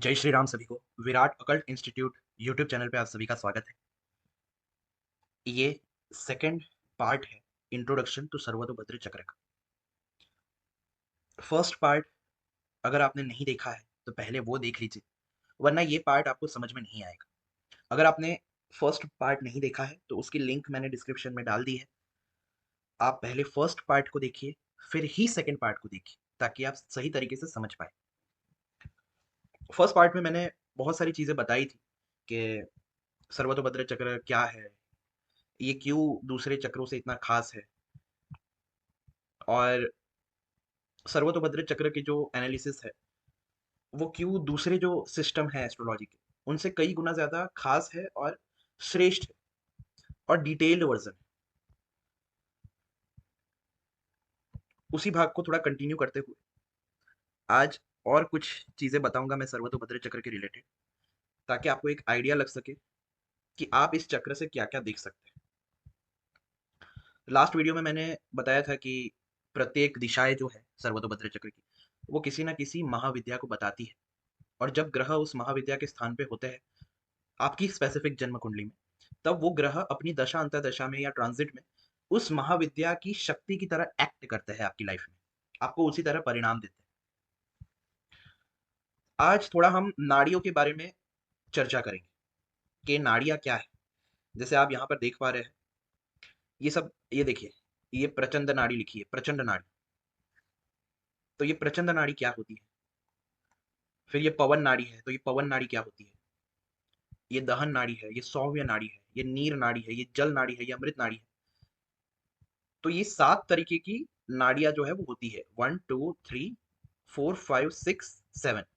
जय श्री राम सभी को। Virat occult institute YouTube channel पे आप सभी का स्वागत है। ये सेकंड पार्ट है इंट्रोडक्शन टू सर्वतोभद्र चक्र का। फर्स्ट पार्ट अगर आपने नहीं देखा है तो पहले वो देख लीजिए, वरना ये पार्ट आपको समझ में नहीं आएगा। अगर आपने फर्स्ट पार्ट नहीं देखा है तो उसकी लिंक मैंने डिस्क्रिप्शन में डाल दी है। आप पहले फर्स्ट पार्ट को देखिए, फिर ही सेकंड पार्ट को देखिए, ताकि आप सही तरीके से समझ पाए। फर्स्ट पार्ट में मैंने बहुत सारी चीजें बताई थी कि सर्वतोभद्र चक्र क्या है, ये क्यों दूसरे चक्रों से इतना खास है, और सर्वतोभद्र चक्र की जो एनालिसिस है वो क्यों दूसरे जो सिस्टम है एस्ट्रोलॉजी के उनसे कई गुना ज्यादा खास है और श्रेष्ठ है और डिटेल्ड वर्जन है। उसी भाग को थोड़ा कंटिन्यू करते हुए आज और कुछ चीजें बताऊंगा मैं सर्वतोभद्र चक्र के रिलेटेड, ताकि आपको एक आइडिया लग सके कि आप इस चक्र से क्या क्या देख सकते हैं। लास्ट वीडियो में मैंने बताया था कि प्रत्येक दिशाएं जो है सर्वतोभद्र चक्र की वो किसी ना किसी महाविद्या को बताती है, और जब ग्रह उस महाविद्या के स्थान पे होते हैं आपकी स्पेसिफिक जन्म कुंडली में, तब वो ग्रह अपनी दशा अंतरदशा में या ट्रांजिट में उस महाविद्या की शक्ति की तरह एक्ट करते हैं आपकी लाइफ में, आपको उसी तरह परिणाम देते हैं। आज थोड़ा हम नाड़ियों के बारे में चर्चा करेंगे कि नाड़ियां क्या है। जैसे आप यहाँ पर देख पा रहे हैं, ये सब, ये देखिए, ये प्रचंड नाड़ी लिखी है, प्रचंड नाड़ी। तो ये प्रचंड नाड़ी क्या होती है? फिर ये पवन नाड़ी है, तो ये पवन नाड़ी क्या होती है? ये दहन नाड़ी है, ये सौम्य नाड़ी है, ये नीर नाड़ी है, ये जल नाड़ी है, ये अमृत नाड़ी है। तो ये 7 तरीके की नाड़ियाँ जो है वो होती है, 1 2 3 4 5 6 7।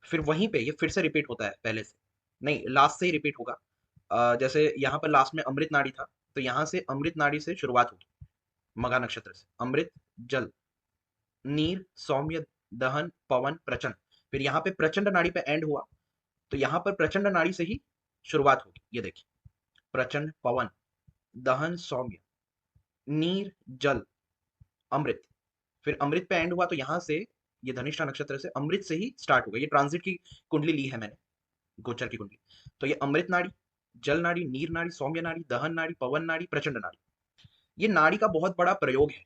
फिर वहीं पे ये फिर से रिपीट होता है, पहले से नहीं, लास्ट से ही रिपीट होगा। जैसे यहाँ पर लास्ट में अमृत नाड़ी था, तो यहाँ से अमृत नाड़ी से शुरुआत होगी, मघा नक्षत्र से अमृत, जल, नीर, सौम्य, दहन, पवन, प्रचंड। फिर यहाँ पे प्रचंड नाड़ी पे एंड हुआ, तो यहाँ पर प्रचंड नाड़ी से ही शुरुआत होगी। ये देखिए, प्रचंड, पवन, दहन, सौम्य, नीर, जल, अमृत। फिर अमृत पे एंड हुआ, तो यहाँ से ये धनिष्ठा नक्षत्र से अमृत से ही स्टार्ट होगा। ये ट्रांजिट की कुंडली ली है मैंने, गोचर की कुंडली। तो ये अमृत नाड़ी, जल नाड़ी, नीर नाड़ी, सौम्य नाड़ी, दहन नाड़ी, पवन नाड़ी, प्रचंड नाड़ी। ये नाड़ी का बहुत बड़ा प्रयोग है,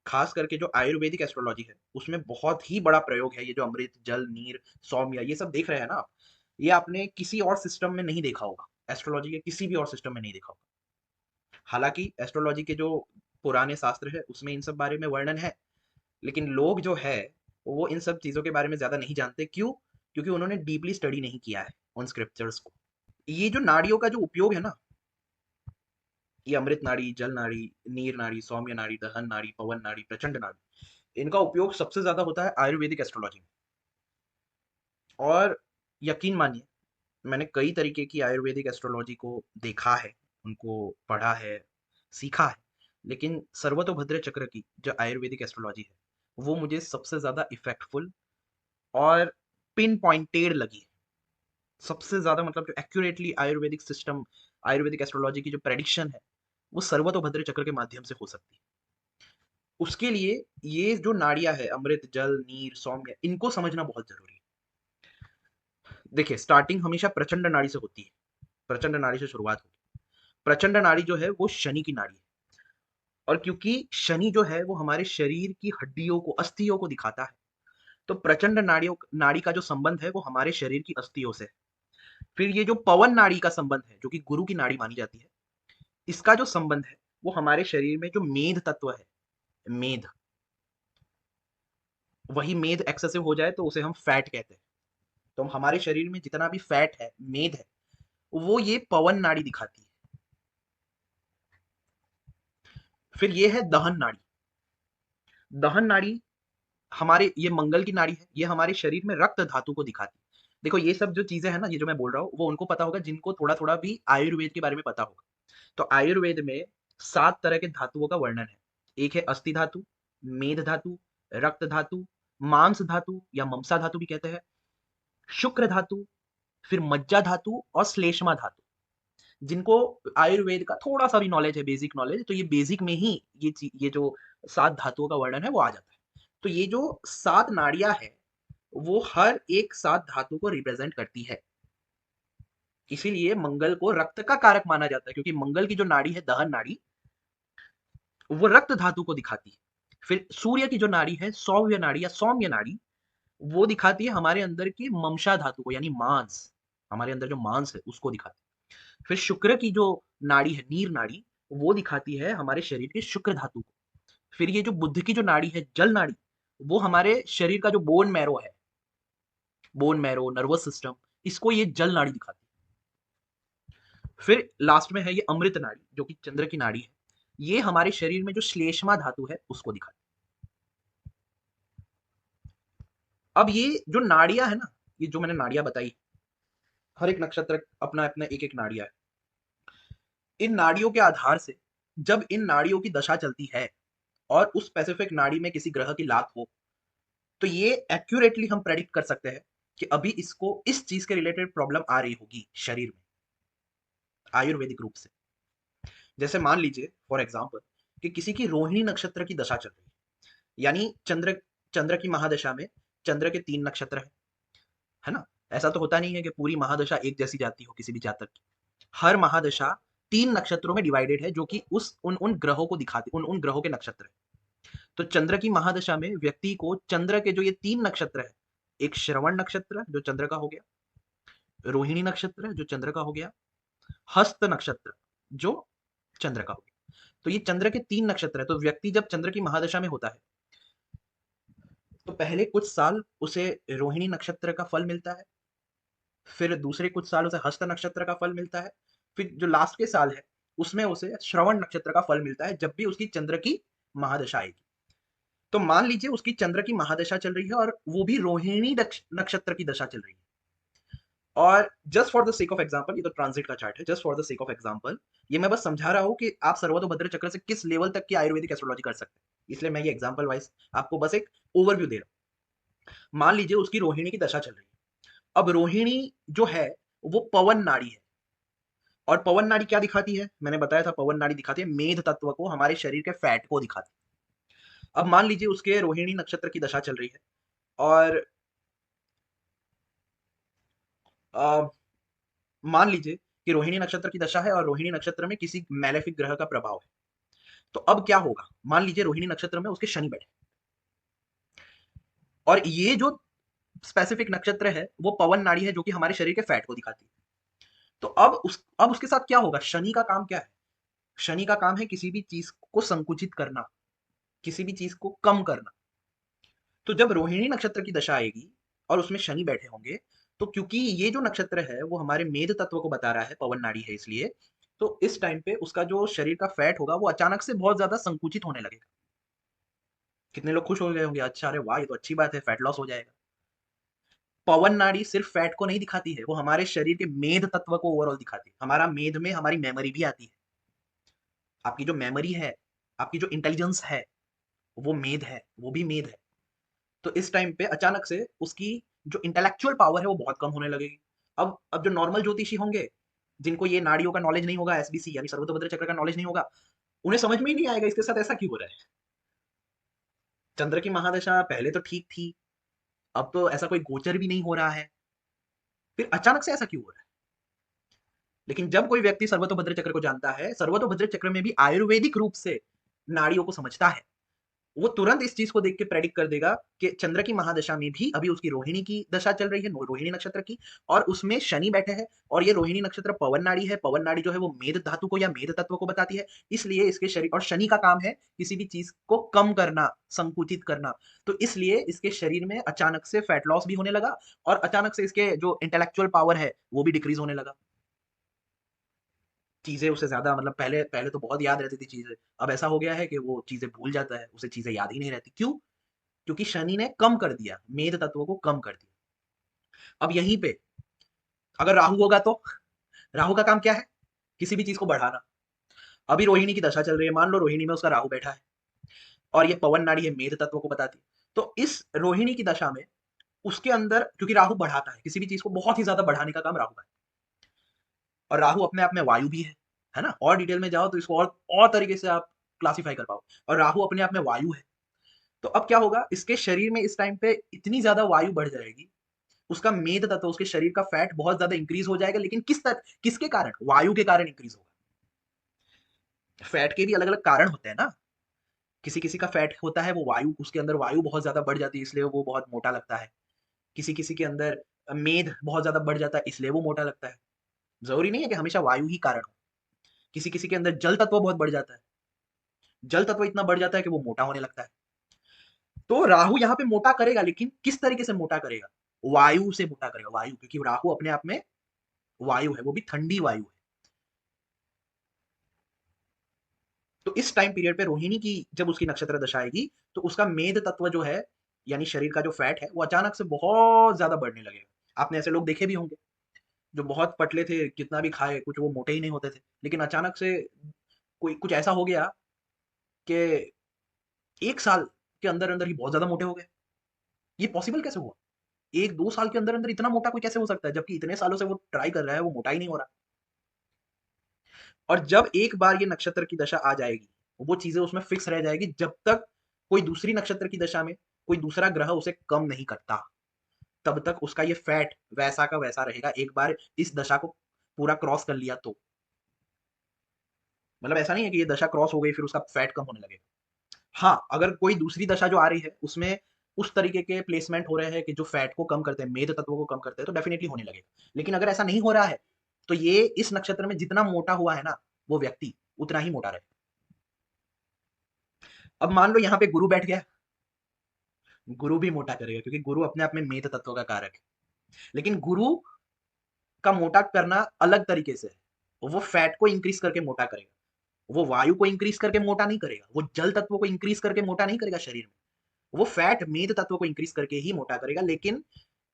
खास करके जो आयुर्वेदिक एस्ट्रोलॉजी है उसमें बहुत ही बड़ा प्रयोग है। ये जो अमृत, जल, नीर, सौम्य ये सब देख रहे हैं ना आप, ये आपने किसी और सिस्टम में नहीं देखा होगा, एस्ट्रोलॉजी के किसी भी और सिस्टम में नहीं देखा होगा। हालांकि एस्ट्रोलॉजी के जो पुराने शास्त्र है उसमें इन सब बारे में वर्णन है, लेकिन लोग जो है वो इन सब चीजों के बारे में ज्यादा नहीं जानते। क्यों? क्योंकि उन्होंने डीपली स्टडी नहीं किया है उन स्क्रिप्चर्स को। ये जो नाड़ियों का जो उपयोग है ना, ये अमृत नाड़ी, जल नाड़ी, नीर नाड़ी, सौम्य नाड़ी, दहन नाड़ी, पवन नाड़ी, प्रचंड नाड़ी, इनका उपयोग सबसे ज्यादा होता है आयुर्वेदिक एस्ट्रोलॉजी में। और यकीन मानिए, मैंने कई तरीके की आयुर्वेदिक एस्ट्रोलॉजी को देखा है, उनको पढ़ा है, सीखा है, लेकिन सर्वतोभद्र चक्र की जो आयुर्वेदिक एस्ट्रोलॉजी है वो मुझे सबसे ज्यादा इफेक्टफुल और पिन पॉइंटेड लगी है। सबसे ज्यादा मतलब जो accurately Ayurvedic system, Ayurvedic astrology की जो प्रेडिक्शन है वो सर्वतोभद्र चक्र के माध्यम से हो सकती है। उसके लिए ये जो नाड़ियां है, अमृत, जल, नीर, सौम्य, इनको समझना बहुत जरूरी है। देखिए, स्टार्टिंग हमेशा प्रचंड नाड़ी से होती है, प्रचंड नाड़ी से शुरुआत होगी। प्रचंड नाड़ी जो है वो शनि की नाड़ी है, और क्योंकि शनि जो है वो हमारे शरीर की हड्डियों को, अस्थियों को दिखाता है, तो प्रचंड नाड़ियों नाड़ी का जो संबंध है वो हमारे शरीर की अस्थियों से है। फिर ये जो पवन नाड़ी का संबंध है, जो कि गुरु की नाड़ी मानी जाती है, इसका जो संबंध है वो हमारे शरीर में जो मेद तत्व है, मेद, वही मेद एक्सेसिव हो जाए तो उसे हम फैट कहते हैं। तो हमारे शरीर में जितना भी फैट है, मेद है, वो ये पवन नाड़ी दिखाती है। फिर ये है दहन नाड़ी। दहन नाड़ी हमारे, ये मंगल की नाड़ी है, ये हमारे शरीर में रक्त धातु को दिखाती है। देखो, ये सब जो चीजें हैं ना, ये जो मैं बोल रहा हूँ वो उनको पता होगा जिनको थोड़ा थोड़ा भी आयुर्वेद के बारे में पता होगा। तो आयुर्वेद में 7 तरह के धातुओं का वर्णन है। एक है अस्थि धातु, मेद धातु, रक्त धातु, मांस धातु या ममसा धातु भी कहते हैं, शुक्र धातु, फिर मज्जा धातु और श्लेष्मा धातु। जिनको आयुर्वेद का थोड़ा सा भी नॉलेज है, बेसिक नॉलेज, तो ये बेसिक में ही ये जो 7 धातुओं का वर्णन है वो आ जाता है। तो ये जो 7 नाड़ियां है, वो हर एक 7 धातु को रिप्रेजेंट करती है। इसीलिए मंगल को रक्त का कारक माना जाता है, क्योंकि मंगल की जो नाड़ी है दहन नाड़ी, वो रक्त धातु को दिखाती है। फिर सूर्य की जो नाड़ी है सौम्य नाड़ी या सौम्य नाड़ी, वो दिखाती है हमारे अंदर की ममसा धातु को, यानी मांस, हमारे अंदर जो मांस है उसको दिखाती है। फिर शुक्र की जो नाड़ी है नीर नाड़ी, वो दिखाती है हमारे शरीर के शुक्र धातु को। फिर ये जो बुद्ध की जो नाड़ी है जल नाड़ी, वो हमारे शरीर का जो बोन मैरो है, बोन मैरो, नर्वस सिस्टम, इसको ये जल नाड़ी दिखाती है। फिर लास्ट में है ये अमृत नाड़ी, जो कि चंद्र की नाड़ी है। ये हमारे शरीर में जो श्लेष्मा धातु है उसको दिखाती है। अब ये जो नाड़ियां है ना, ये जो मैंने नाड़ियां बताई, हर एक नक्षत्र अपना अपना एक एक नाड़ियां है। इन नाड़ियों के आधार से जब इन नाड़ियों की दशा चलती है और उस स्पेसिफिक नाड़ी में किसी ग्रह की लात हो, तो ये एक्यूरेटली हम प्रेडिक्ट कर सकते हैं कि अभी इसको इस चीज के रिलेटेड प्रॉब्लम आ रही होगी शरीर में, आयुर्वेदिक रूप से। जैसे मान लीजिए फॉर एग्जाम्पल कि किसी की रोहिणी नक्षत्र की दशा चल रही है, यानी चंद्र चंद्र की महादशा में चंद्र के 3 नक्षत्र है ना। ऐसा तो होता नहीं है कि पूरी महादशा एक जैसी जाती हो किसी भी जातक की। हर महादशा 3 नक्षत्रों में डिवाइडेड है, जो कि उस उन उन ग्रहों को दिखाते, उन उन ग्रहों के नक्षत्र है। तो चंद्र की महादशा में व्यक्ति को चंद्र के जो ये 3 नक्षत्र है, एक श्रवण नक्षत्र जो चंद्र का हो गया, रोहिणी नक्षत्र जो चंद्र का हो गया, हस्त नक्षत्र जो चंद्र का हो गया। तो ये चंद्र के 3 नक्षत्र है। तो व्यक्ति जब चंद्र की महादशा में होता है, तो पहले कुछ साल उसे रोहिणी नक्षत्र का फल मिलता है, फिर दूसरे कुछ साल उसे हस्त नक्षत्र का फल मिलता है, फिर जो लास्ट के साल है उसमें उसे श्रवण नक्षत्र का फल मिलता है, जब भी उसकी चंद्र की महादशा आएगी। तो मान लीजिए उसकी चंद्र की महादशा चल रही है और वो भी रोहिणी नक्षत्र की दशा चल रही है। और just for the sake of example, ये तो ट्रांजिट का चार्ट है, just for the sake of example ये मैं बस समझा रहा हूँ कि आप सर्वतोभद्र चक्र से किस लेवल तक की आयुर्वेदिक एस्ट्रोलॉजी कर सकते हैं, इसलिए मैं ये एग्जांपल वाइज आपको बस एक ओवरव्यू दे रहा हूँ। मान लीजिए उसकी रोहिणी की दशा चल रही है। अब रोहिणी जो है वो पवन नाड़ी है, और पवन नाड़ी क्या दिखाती है, मैंने बताया था पवन नाड़ी दिखाती है मेध तत्व को, हमारे शरीर के फैट को दिखाती है। अब मान लीजिए उसके रोहिणी नक्षत्र की दशा चल रही है, और अ, मान लीजिए कि रोहिणी नक्षत्र की दशा है और रोहिणी नक्षत्र में किसी मैलेफिक ग्रह का प्रभाव है। तो अब क्या होगा, मान लीजिए रोहिणी नक्षत्र में उसके शनि बैठे, और ये जो स्पेसिफिक नक्षत्र है वो पवन नाड़ी है, जो कि हमारे शरीर के फैट को दिखाती है। तो अब उसके साथ क्या होगा, शनि का काम क्या है, शनि का काम है किसी भी चीज को संकुचित करना, किसी भी चीज को कम करना। तो जब रोहिणी नक्षत्र की दशा आएगी और उसमें शनि बैठे होंगे, तो क्योंकि ये जो नक्षत्र है वो हमारे मेध तत्व को बता रहा है, पवन नाड़ी है इसलिए, तो इस टाइम पे उसका जो शरीर का फैट होगा वो अचानक से बहुत ज्यादा संकुचित होने लगेगा। कितने लोग खुश हो गए होंगे, अच्छा अरे वाह ये तो अच्छी बात है, फैट लॉस हो जाएगा। पवन नाड़ी सिर्फ फैट को नहीं दिखाती है, वो हमारे शरीर के मेध तत्व को ओवरऑल दिखाती है। हमारा मेध में हमारी मेमोरी भी आती है। आपकी जो मेमोरी है, आपकी जो इंटेलिजेंस है, वो मेध है, वो भी मेध है। तो इस टाइम पे अचानक से उसकी जो इंटेलेक्चुअल पावर है वो बहुत कम होने लगेगी। अब जो नॉर्मल ज्योतिषी होंगे, जिनको ये नाड़ियों का नॉलेज नहीं होगा, एसबीसी यानी सर्वतोभद्र चक्र का नॉलेज नहीं होगा, उन्हें समझ में ही नहीं आएगा इसके साथ ऐसा क्यों हो रहा है। चंद्र की महादशा पहले तो ठीक थी, अब तो ऐसा कोई गोचर भी नहीं हो रहा है, फिर अचानक से ऐसा क्यों हो रहा है। लेकिन जब कोई व्यक्ति सर्वतोभद्र चक्र को जानता है, सर्वतोभद्र चक्र में भी आयुर्वेदिक रूप से नाड़ियों को समझता है, वो तुरंत इस चीज को देख के प्रेडिक्ट कर देगा कि चंद्र की महादशा में भी अभी उसकी रोहिणी की दशा चल रही है, रोहिणी नक्षत्र की, और उसमें शनि बैठे हैं, और ये रोहिणी नक्षत्र पवन नाड़ी है, पवन नाड़ी जो है वो मेध धातु को या मेध तत्व को बताती है। इसलिए इसके शरीर, और शनि का काम है किसी भी चीज को कम करना, संकुचित करना। तो इसलिए इसके शरीर में अचानक से फैट लॉस भी होने लगा, और अचानक से इसके जो इंटेलेक्चुअल पावर है वो भी डिक्रीज होने लगा। चीजें उसे ज्यादा, मतलब पहले पहले तो बहुत याद रहती थी चीजें, अब ऐसा हो गया है कि वो चीजें भूल जाता है, उसे चीजें याद ही नहीं रहती। क्यों? क्योंकि शनि ने कम कर दिया, मेध तत्वों को कम कर दिया। अब यहीं पे अगर राहु होगा तो राहु का काम क्या है, किसी भी चीज को बढ़ाना। अभी रोहिणी की दशा चल रही है, मान लो रोहिणी में उसका राहु बैठा है, और ये पवन नाड़ी है, मेध तत्व को बताती है। तो इस रोहिणी की दशा में उसके अंदर, क्योंकि राहु बढ़ाता है, किसी भी चीज को बहुत ही ज्यादा बढ़ाने का काम राहु का है, और राहु अपने आप में वायु भी है ना। और डिटेल में जाओ तो इसको और तरीके से आप क्लासिफाई कर पाओ। और राहु अपने आप में वायु है, तो अब क्या होगा, इसके शरीर में इस टाइम पे इतनी ज्यादा वायु बढ़ जाएगी, उसका मेद तत्व, उसके शरीर का फैट बहुत ज्यादा इंक्रीज हो जाएगा, लेकिन किसके कारण, वायु के कारण इंक्रीज होगा। फैट के भी अलग अलग कारण होते हैं ना, किसी किसी का फैट होता है वो वायु, उसके अंदर वायु बहुत ज्यादा बढ़ जाती है इसलिए वो बहुत मोटा लगता है। किसी किसी के अंदर मेद बहुत ज्यादा बढ़ जाता है इसलिए वो मोटा लगता है। जरूरी नहीं है कि हमेशा वायु ही कारण हो। किसी किसी के अंदर जल तत्व बहुत बढ़ जाता है, जल तत्व इतना बढ़ जाता है कि वो मोटा होने लगता है। तो राहु यहाँ पे मोटा करेगा, लेकिन किस तरीके से मोटा करेगा, वायु से मोटा करेगा, वायु, क्योंकि राहु अपने आप में वायु है, वो भी ठंडी वायु है। तो इस टाइम पीरियड पे रोहिणी की जब उसकी नक्षत्र दशा आएगी तो उसका मेद तत्व जो है, यानी शरीर का जो फैट है, वो अचानक से बहुत ज्यादा बढ़ने लगेगा। आपने ऐसे लोग देखे भी होंगे जो बहुत पतले थे, कितना भी खाए कुछ वो मोटे ही नहीं होते थे, लेकिन अचानक से कोई कुछ ऐसा हो गया कि 1 साल के अंदर अंदर ही बहुत ज्यादा मोटे हो गए। ये पॉसिबल कैसे हुआ? 1-2 साल के अंदर अंदर इतना मोटा कोई कैसे हो सकता है, जबकि इतने सालों से वो ट्राई कर रहा है, वो मोटा ही नहीं हो रहा। और जब एक बार ये नक्षत्र की दशा आ जाएगी, वो चीजें उसमें फिक्स रह जाएगी, जब तक कोई दूसरी नक्षत्र की दशा में कोई दूसरा ग्रह उसे कम नहीं करता, तब तक उसका ये फैट वैसा का वैसा रहेगा। एक बार इस दशा को पूरा क्रॉस कर लिया तो, मतलब ऐसा नहीं है कि ये दशा क्रॉस हो गई फिर उसका फैट कम होने लगेगा। हाँ, अगर कोई दूसरी दशा जो आ रही है उसमें उस तरीके के प्लेसमेंट हो रहे हैं कि जो फैट को कम करते हैं, मेद तत्वों को कम करते हैं, तो डेफिनेटली होने लगेगा। लेकिन अगर ऐसा नहीं हो रहा है तो ये इस नक्षत्र में जितना मोटा हुआ है ना वो व्यक्ति, उतना ही मोटा रहेगा। अब मान लो यहाँ पे गुरु बैठ गया, गुरु भी मोटा करेगा, क्योंकि गुरु अपने आप में मेद तत्व का कारक है। लेकिन गुरु का मोटा करना अलग तरीके से है, वो फैट को इंक्रीज करके मोटा करेगा, वो वायु को इंक्रीज करके मोटा नहीं करेगा, वो जल तत्व को इंक्रीज करके मोटा नहीं करेगा शरीर में, वो फैट मेद तत्व को इंक्रीज करके ही मोटा करेगा। लेकिन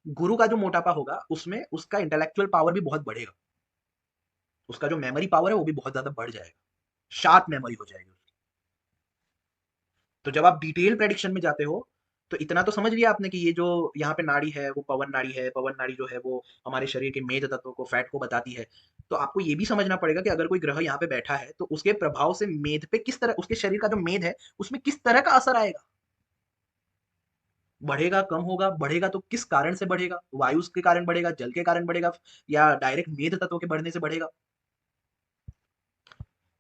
गुरु का जो मोटापा होगा उसमें उसका इंटेलेक्चुअल पावर भी बहुत बढ़ेगा, उसका जो मेमोरी पावर है वो भी बहुत ज्यादा बढ़ जाएगा, शार्प मेमोरी हो जाएगी उसकी। तो जब आप डिटेल प्रेडिक्शन में जाते हो तो इतना तो समझ लिया आपने कि ये जो यहाँ पे नाड़ी है वो पवन नाड़ी है, पवन नाड़ी जो है वो हमारे शरीर के मेद तत्व को, फैट को बताती है। तो आपको ये भी समझना पड़ेगा कि अगर कोई ग्रह यहाँ पे बैठा है तो उसके प्रभाव से मेद पे किस तरह, उसके शरीर का जो मेद है उसमें किस तरह का असर आएगा, बढ़ेगा कम होगा, बढ़ेगा तो किस कारण से बढ़ेगा, वायु के कारण बढ़ेगा, जल के कारण बढ़ेगा, या डायरेक्ट मेद तत्व के बढ़ने से बढ़ेगा।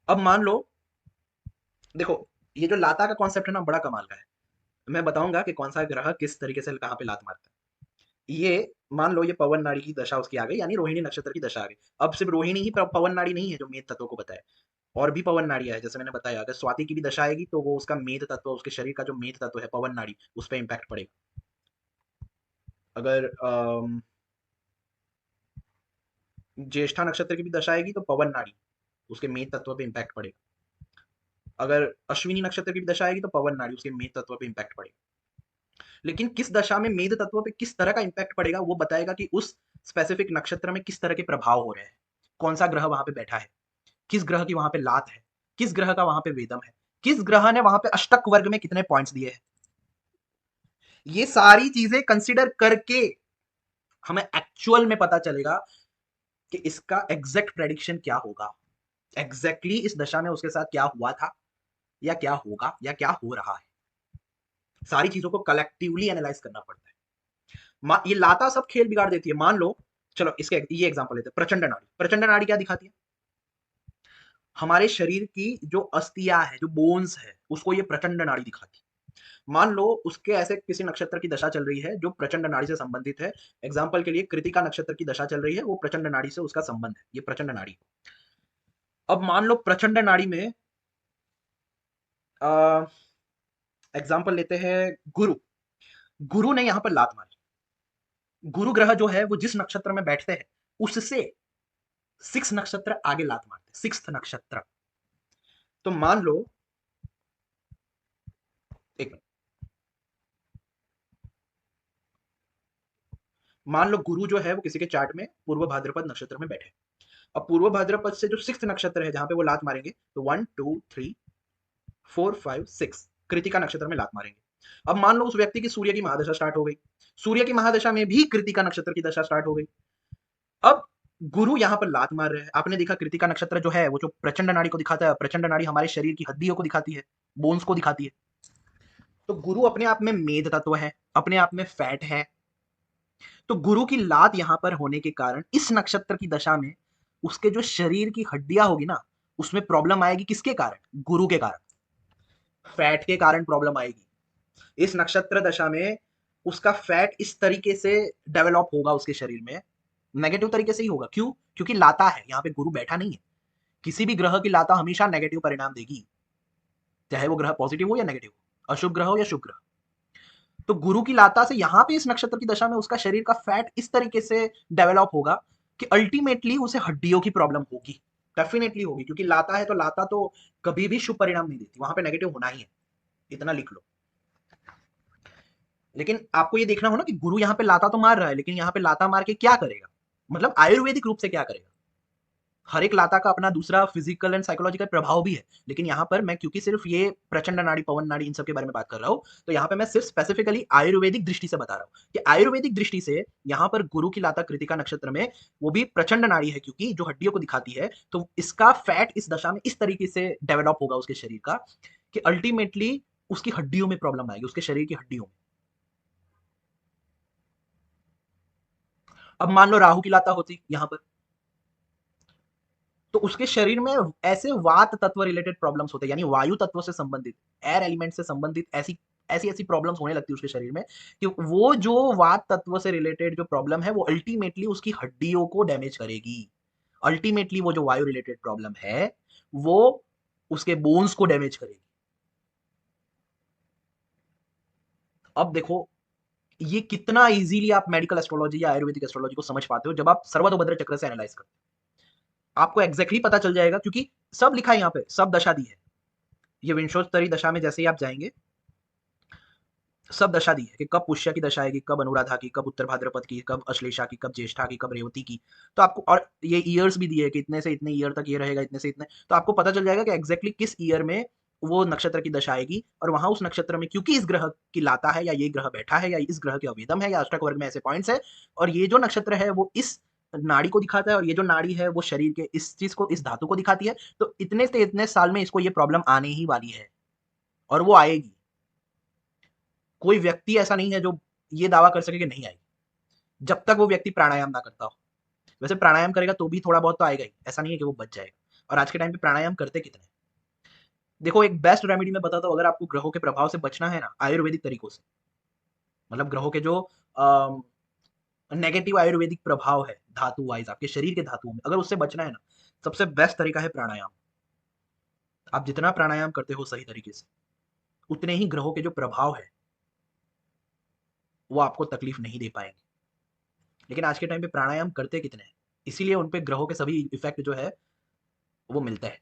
अब मान लो, देखो, ये जो लाता का कॉन्सेप्ट है ना बड़ा कमाल का है। मैं बताऊंगा कि कौन सा ग्रह किस तरीके से कहाँ पे लात मारता है। ये मान लो ये पवन नाड़ी की दशा उसकी आ गई, यानी रोहिणी नक्षत्र की दशा आ गई। अब सिर्फ रोहिणी ही पवन नाड़ी नहीं है जो मेद तत्व को बताए, और भी पवन नाड़ियां है, जैसे मैंने बताया। अगर स्वाति की भी दशा आएगी तो वो उसका मेद तत्व, उसके शरीर का जो मेद तत्व है पवन नाड़ी, उस पर इम्पैक्ट पड़ेगा। अगर ज्येष्ठा नक्षत्र की भी दशा आएगी तो पवन नाड़ी, उसके मेद तत्व पे इम्पैक्ट पड़ेगा। अगर अश्विनी नक्षत्र की भी दशा आएगी तो पवन नाड़ी, उसके मेद तत्व पे इम्पैक्ट पड़ेगा। लेकिन किस दशा में मेद तत्व पे किस तरह का इम्पैक्ट पड़ेगा वो बताएगा कि उस स्पेसिफिक नक्षत्र में किस तरह के प्रभाव हो रहे हैं, कौन सा ग्रह वहां पे बैठा है, किस ग्रह की वहां पे लात है, किस ग्रह का वहां पे वेदम है, किस ग्रह ने वहां पे अष्टक वर्ग में कितने पॉइंट्स दिए हैं। ये सारी चीजें कंसिडर करके हमें एक्चुअल में पता चलेगा कि इसका एग्जैक्ट प्रेडिक्शन क्या होगा, एग्जैक्टली exactly इस दशा में उसके साथ क्या हुआ था, या क्या होगा, या क्या हो रहा है। सारी चीजों को कलेक्टिवली एनालाइज करना पड़ता है। ये लाता सब खेल बिगाड़ देती है। मान लो, चलो इसके ये एग्जांपल लेते हैं, प्रचंड नाड़ी। प्रचंड नाड़ी क्या दिखाती है, हमारे शरीर की जो अस्थियां है, जो बोन्स है, उसको ये प्रचंड नाड़ी दिखाती है। मान लो उसके ऐसे किसी नक्षत्र की दशा चल रही है जो प्रचंड नाड़ी से संबंधित है। एग्जाम्पल के लिए कृतिका नक्षत्र की दशा चल रही है, वो प्रचंड नाड़ी से उसका संबंध है, ये प्रचंड नाड़ी। अब मान लो प्रचंड नाड़ी में एग्जाम्पल लेते हैं गुरु, गुरु ने यहां पर लात मारी। गुरु ग्रह जो है वो जिस नक्षत्र में बैठते हैं उससे 6 नक्षत्र आगे लात मारते, 6th नक्षत्र। तो मान लो, एक मिनट, मान लो गुरु जो है वो किसी के चार्ट में पूर्व भाद्रपद नक्षत्र में बैठे। अब पूर्व भाद्रपद से जो 6th नक्षत्र है जहां पे वो लात मारेंगे, तो 1 2 3 4 5 6 कृतिका नक्षत्र में लात मारेंगे। अब मान लो उस व्यक्ति की सूर्य की महादशा स्टार्ट हो गई, सूर्य की महादशा में भी कृतिका नक्षत्र की दशा स्टार्ट हो गई। अब गुरु यहाँ पर लात मार रहे हैं। आपने देखा कृतिका नक्षत्र जो है वो जो प्रचंड नाड़ी को दिखाता है, प्रचंड नाड़ी हमारे शरीर की हड्डियों को दिखाती है, बोन्स को दिखाती है। तो गुरु अपने आप में मेद तत्व है, अपने आप में फैट है। तो गुरु की लात यहां पर होने के कारण इस नक्षत्र की दशा में उसके जो शरीर की हड्डियां होगी ना, उसमें प्रॉब्लम आएगी। किसके कारण? गुरु के कारण, फैट के कारण प्रॉब्लम आएगी। इस नक्षत्र दशा में उसका फैट इस तरीके से डेवलप होगा उसके शरीर में, नेगेटिव तरीके से ही होगा। क्यों? क्योंकि लाता है, यहाँ पे गुरु बैठा नहीं है। किसी भी ग्रह की लाता हमेशा नेगेटिव परिणाम देगी, चाहे वो ग्रह पॉजिटिव हो या नेगेटिव हो, अशुभ ग्रह हो या शुभ ग्रह। तो गुरु की लाता से यहाँ पे इस नक्षत्र की दशा में उसका शरीर का फैट इस तरीके से डेवलप होगा कि अल्टीमेटली उसे हड्डियों की प्रॉब्लम होगी, डेफिनेटली होगी। क्योंकि लाता है तो लाता तो कभी भी शुभ परिणाम नहीं देती, वहां पे नेगेटिव होना ही है, इतना लिख लो। लेकिन आपको ये देखना हो ना कि गुरु यहाँ पे लाता तो मार रहा है, लेकिन यहाँ पे लाता मार के क्या करेगा, मतलब आयुर्वेदिक रूप से क्या करेगा। हर एक लाता का अपना दूसरा फिजिकल एंड साइकोलॉजिकल प्रभाव भी है। लेकिन यहाँ पर मैं क्योंकि सिर्फ ये प्रचंड नाड़ी, पवन नाड़ी, इन सब के बारे में बात कर रहा हूँ, तो यहाँ पे मैं सिर्फ स्पेसिफिकली आयुर्वेदिक दृष्टि से बता रहा हूँ कि आयुर्वेदिक दृष्टि से यहाँ पर गुरु की लाता कृतिका नक्षत्र में, वो भी प्रचंड नाड़ी है क्योंकि जो हड्डियों को दिखाती है, तो इसका फैट इस दशा में इस तरीके से डेवलप होगा उसके शरीर का कि अल्टीमेटली उसकी हड्डियों में प्रॉब्लम आएगी, उसके शरीर की हड्डियों में। अब मान लो राहु की लाता होती यहाँ पर, तो उसके शरीर में ऐसे वात तत्व रिलेटेड प्रॉब्लम्स होते हैं, यानी वायु तत्व से संबंधित, एयर एलिमेंट से संबंधित ऐसी ऐसी ऐसी प्रॉब्लम्स होने लगती है उसके शरीर में कि वो जो वात तत्व से रिलेटेड जो प्रॉब्लम है वो अल्टीमेटली उसकी हड्डियों को डैमेज करेगी। अल्टीमेटली वो जो वायु रिलेटेड प्रॉब्लम है वो उसके बोन्स को डैमेज करेगी। अब देखो ये कितना इजीली आप मेडिकल एस्ट्रोलॉजी या आयुर्वेदिक एस्ट्रोलॉजी को समझ पाते हो जब आप सर्वतोभद्र चक्र से एनालाइज करते हो। आपको एग्जैक्टली पता चल जाएगा क्योंकि सब लिखा है यहाँ पे, सब दशा दी है। ये विंशोत्तरी दशा में जैसे ही आप जाएंगे, सब दशा दी है कि कब पुष्य की दशा आएगी, कब अनुराधा की, कब उत्तर भाद्रपद की, कब अश्लेषा की, कब ज्येष्ठा की, कब रेवती की। तो आपको, और ये ईयर्स भी दिए है कि इतने से इतने ईयर तक ये रहेगा, इतने से इतने, तो आपको पता चल जाएगा कि एग्जैक्टली किस ईयर में वो नक्षत्र की दशा आएगी। और वहां उस नक्षत्र में क्योंकि इस ग्रह की लाता है, या ये ग्रह बैठा है, या इस ग्रह के अवेदम है, या अष्टक वर्ग में ऐसे पॉइंट्स है, और ये जो नक्षत्र है वो इस नाड़ी को दिखाता है, और ये जो नाड़ी है वो शरीर के इस चीज को, इस धातु को दिखाती है। तो इतने से इतने साल में इसको ये प्रॉब्लम आने ही वाली है, और वो आएगी। कोई व्यक्ति ऐसा नहीं है जो ये दावा कर सके कि नहीं आएगी, जब तक वो व्यक्ति प्राणायाम ना करता हो। वैसे प्राणायाम करेगा तो भी थोड़ा बहुत तो आएगा ही, ऐसा नहीं है कि वो बच जाएगा। और आज के टाइम पे प्राणायाम करते कितने हैं? देखो एक बेस्ट रेमेडी मैं बताता हूँ, अगर आपको ग्रहों के प्रभाव से बचना है ना आयुर्वेदिक तरीकों से, मतलब ग्रहों के जो नेगेटिव आयुर्वेदिक प्रभाव है धातु वाइज आपके शरीर के धातुओं में, अगर उससे बचना है ना, सबसे बेस्ट तरीका है प्राणायाम। आप जितना प्राणायाम करते हो सही तरीके से, उतने ही ग्रहों के जो प्रभाव है वो आपको तकलीफ नहीं दे पाएंगे। लेकिन आज के टाइम पे प्राणायाम करते कितने हैं, इसीलिए उन पे ग्रहों के सभी इफेक्ट जो है वो मिलते हैं।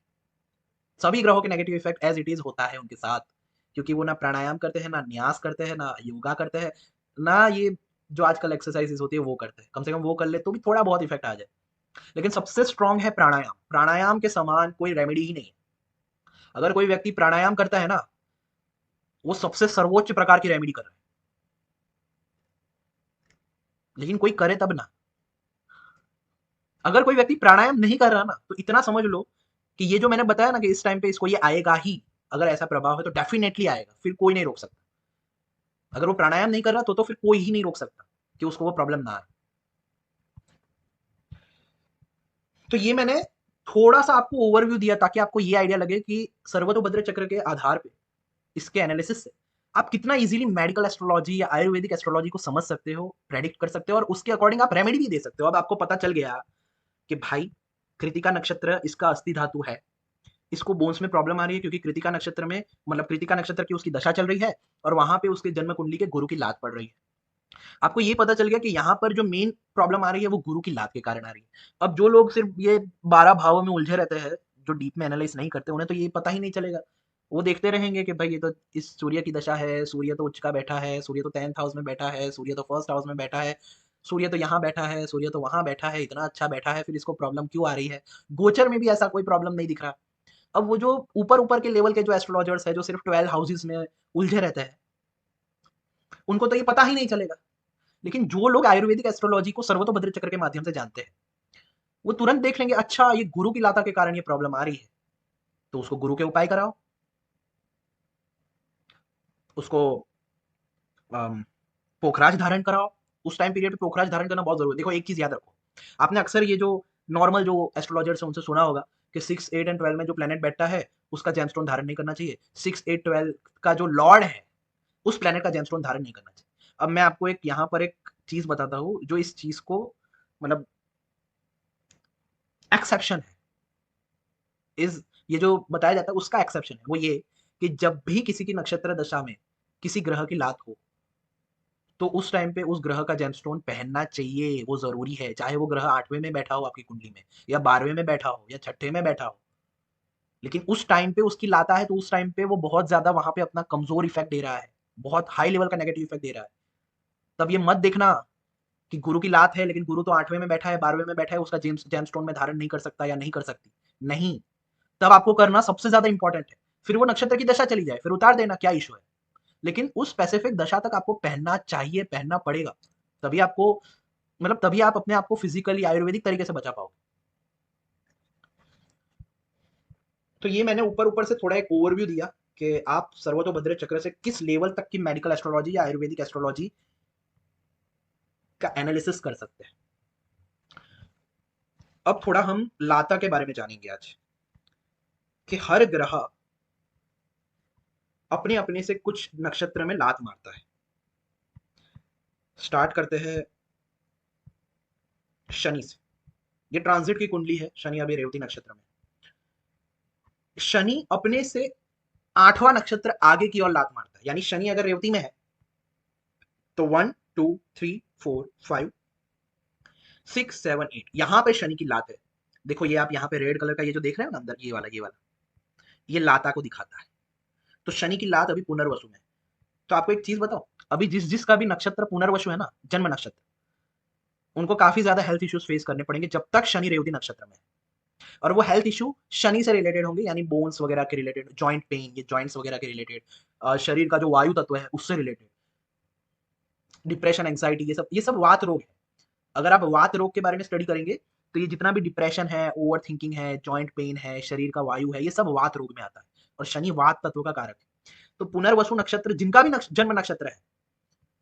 सभी ग्रहों के negative effect as it is होता है उनके साथ, क्योंकि वो ना प्राणायाम करते हैं, ना न्यास करते हैं, ना योगा करते हैं, ना ये जो आजकल एक्सरसाइजेस होती है वो करते हैं। कम से कम वो कर ले तो भी थोड़ा बहुत इफेक्ट आ जाए। लेकिन सबसे स्ट्रांग है प्राणायाम, प्राणायाम के समान कोई रेमेडी ही नहीं है। अगर कोई व्यक्ति प्राणायाम करता है ना, वो सबसे सर्वोच्च प्रकार की रेमेडी कर रहा है। लेकिन कोई करे तब ना। अगर कोई व्यक्ति प्राणायाम नहीं कर रहा ना, तो इतना समझ लो कि ये जो मैंने बताया ना कि इस टाइम पे इसको ये आएगा ही, अगर ऐसा प्रभाव है तो डेफिनेटली आएगा, फिर कोई नहीं रोक सकता। अगर वो प्राणायाम नहीं कर रहा तो फिर कोई ही नहीं रोक सकता कि उसको वो प्रॉब्लम ना आए। तो ये मैंने थोड़ा सा आपको ओवरव्यू दिया ताकि आपको ये आइडिया लगे कि सर्वतोभद्र चक्र के आधार पे, इसके एनालिसिस से आप कितना इजीली मेडिकल एस्ट्रोलॉजी या आयुर्वेदिक एस्ट्रोलॉजी को समझ सकते हो, प्रेडिक्ट कर सकते हो, और उसके अकॉर्डिंग आप रेमेडी भी दे सकते हो। अब आपको पता चल गया कि भाई कृतिका नक्षत्र इसका अस्थि धातु है, इसको बोन्स में प्रॉब्लम आ रही है क्योंकि कृतिका नक्षत्र में, मतलब कृतिका नक्षत्र की उसकी दशा चल रही है, और वहां पे उसके जन्म कुंडली के गुरु की लात पड़ रही है। आपको ये पता चल गया कि यहाँ पर जो मेन प्रॉब्लम आ रही है वो गुरु की लात के कारण आ रही है। अब जो लोग सिर्फ ये 12 भावों में उलझे रहते हैं, जो डीप में एनालाइज नहीं करते, उन्हें तो ये पता ही नहीं चलेगा। वो देखते रहेंगे कि भाई ये तो इस सूर्य की दशा है, सूर्य तो उच्च का बैठा है, सूर्य तो 10th हाउस में बैठा है, सूर्य तो फर्स्ट हाउस में बैठा है, सूर्य तो यहाँ बैठा है, सूर्य तो वहां बैठा है, इतना अच्छा बैठा है, फिर इसको प्रॉब्लम क्यों आ रही है। गोचर में भी ऐसा कोई प्रॉब्लम नहीं दिख रहा। अब वो जो ऊपर ऊपर के लेवल के जो एस्ट्रोलॉजर्स है, जो सिर्फ 12 हाउसेस में उलझे रहते हैं, उनको तो ये पता ही नहीं चलेगा। लेकिन जो लोग आयुर्वेदिक एस्ट्रोलॉजी को सर्वतोभद्र चक्र के माध्यम से जानते हैं, वो तुरंत देख लेंगे, अच्छा ये गुरु की लाता के कारण ये प्रॉब्लम आ रही है, तो उसको गुरु के उपाय कराओ। उसको पोखराज धारण कराओ। उस टाइम पीरियड पे पोखराज धारण करना बहुत जरूरी है। देखो एक चीज याद रखो, आपने अक्सर ये जो नॉर्मल जो एस्ट्रोलॉजर्स है उनसे सुना होगा कि 6, 8 एंड 12 में जो प्लेनेट बैठता है उसका जेमस्टोन धारण नहीं करना चाहिए। 6, 8, 12 का जो लॉर्ड है उस प्लेनेट का जेमस्टोन धारण नहीं करना चाहिए। अब मैं आपको एक यहाँ पर एक चीज बताता हूँ जो इस चीज को मतलब एक्सेप्शन है, इस ये जो बताया जाता है उसका एक्सेप्शन है, वो ये कि जब भी किसी की नक्षत्र दशा में किसी ग्रह की लात हो तो उस टाइम पे उस ग्रह का जेमस्टोन पहनना चाहिए, वो जरूरी है। चाहे वो ग्रह 8वें में बैठा हो आपकी कुंडली में, या 12वें में बैठा हो, या 6ठे में बैठा हो, लेकिन उस टाइम पे उसकी लाता है तो उस टाइम पे वो बहुत ज्यादा वहां पे अपना कमजोर इफेक्ट दे रहा है, बहुत हाई लेवल का नेगेटिव इफेक्ट दे रहा है। तब ये मत देखना कि गुरु की लात है लेकिन गुरु तो 8वें में बैठा है, 12वें में बैठा है, उसका जेमस्टोन में धारण नहीं कर सकता या नहीं कर सकती। नहीं, तब आपको करना सबसे ज्यादा इंपॉर्टेंट है। फिर वो नक्षत्र की दशा चली जाए फिर उतार देना, क्या इशू है, लेकिन उस स्पेसिफिक दशा तक आपको पहनना चाहिए, पहनना पड़ेगा। तभी आपको मतलब तभी आप अपने आप को फिजिकली आयुर्वेदिक तरीके से बचा पाओगे। तो ये मैंने ऊपर ऊपर से थोड़ा एक ओवरव्यू दिया कि आप सर्वतोभद्र चक्र से किस लेवल तक की मेडिकल एस्ट्रोलॉजी या आयुर्वेदिक एस्ट्रोलॉजी का एनालिसिस कर सकते हैं। अब थोड़ा हम लाता के बारे में जानेंगे आज, कि हर ग्रह अपने अपने से कुछ नक्षत्र में लात मारता है। स्टार्ट करते हैं शनि से। ये ट्रांजिट की कुंडली है, शनि अभी रेवती नक्षत्र में। शनि अपने से 8वां नक्षत्र आगे की ओर लात मारता है, यानी शनि अगर रेवती में है तो 1, 2, 3, 4, 5, 6, 7, 8 यहां पे शनि की लात है। देखो ये आप यहाँ पे रेड कलर का ये जो देख रहे हो ना अंदर, ये वाला ये लाता को दिखाता है। तो शनि की लात अभी पुनर्वसु में है। तो आपको एक चीज बताओ, अभी जिस जिसका भी नक्षत्र पुनर्वसु है ना, जन्म नक्षत्र, उनको काफी ज्यादा हेल्थ इश्यूज फेस करने पड़ेंगे जब तक शनि रेवती नक्षत्र में है। और वो हेल्थ इशू शनि से रिलेटेड होंगे, यानी बोन्स वगैरह के रिलेटेड, जॉइंट पेन, ये जॉइंट्स वगैरह के रिलेटेड, शरीर का जो वायु तत्व है उससे रिलेटेड, डिप्रेशन, एंग्जाइटी, ये सब वात रोग है। अगर आप वात रोग के बारे में स्टडी करेंगे तो ये जितना भी डिप्रेशन है, ओवर थिंकिंग है, जॉइंट पेन है, शरीर का वायु है, ये सब वात रोग में आता है। और शनि वात तत्व का कारक है। तो पुनर्वसु नक्षत्र जिनका भी जन्म नक्षत्र है,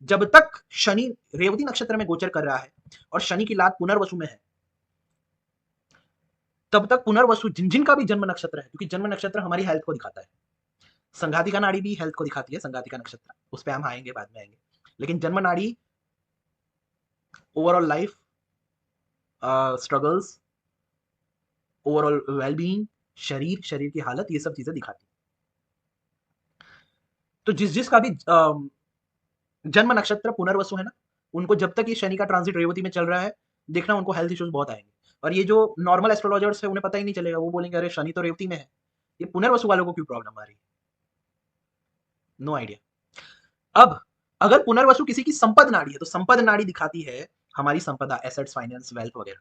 जब तक शनि रेवती नक्षत्र में गोचर कर रहा है और शनि की लात पुनर्वसु में है, तब तक पुनर्वसु जिन जिन का भी जन्म नक्षत्र है, क्योंकि जन्म नक्षत्र हमारी हेल्थ को दिखाता है। संघातिका नाड़ी भी हेल्थ को दिखाती है, संघातिका नक्षत्र, उस पर हम आएंगे, बाद में आएंगे। लेकिन जन्म नाड़ी overall life, struggles, overall wellbeing, शरीर की हालत, ये सब चीजें दिखाती है। तो जिस जिस का भी जन्म नक्षत्र पुनर्वसु है ना, उनको जब तक ये शनि का ट्रांजिट रेवती में चल रहा है, देखना उनको हेल्थ इश्यूज बहुत आएंगे। और ये जो नॉर्मल एस्ट्रोलॉजर्स है उन्हें पता ही नहीं चलेगा, वो बोलेंगे अरे शनि तो रेवती में है, ये पुनर्वसु वालों को क्यों प्रॉब्लम आ रही है, नो आइडिया। अब अगर पुनर्वसु किसी की संपद नाड़ी है तो संपद नाड़ी दिखाती है हमारी संपदा, एसेट्स, फाइनेंस, वेल्थ वगैरह।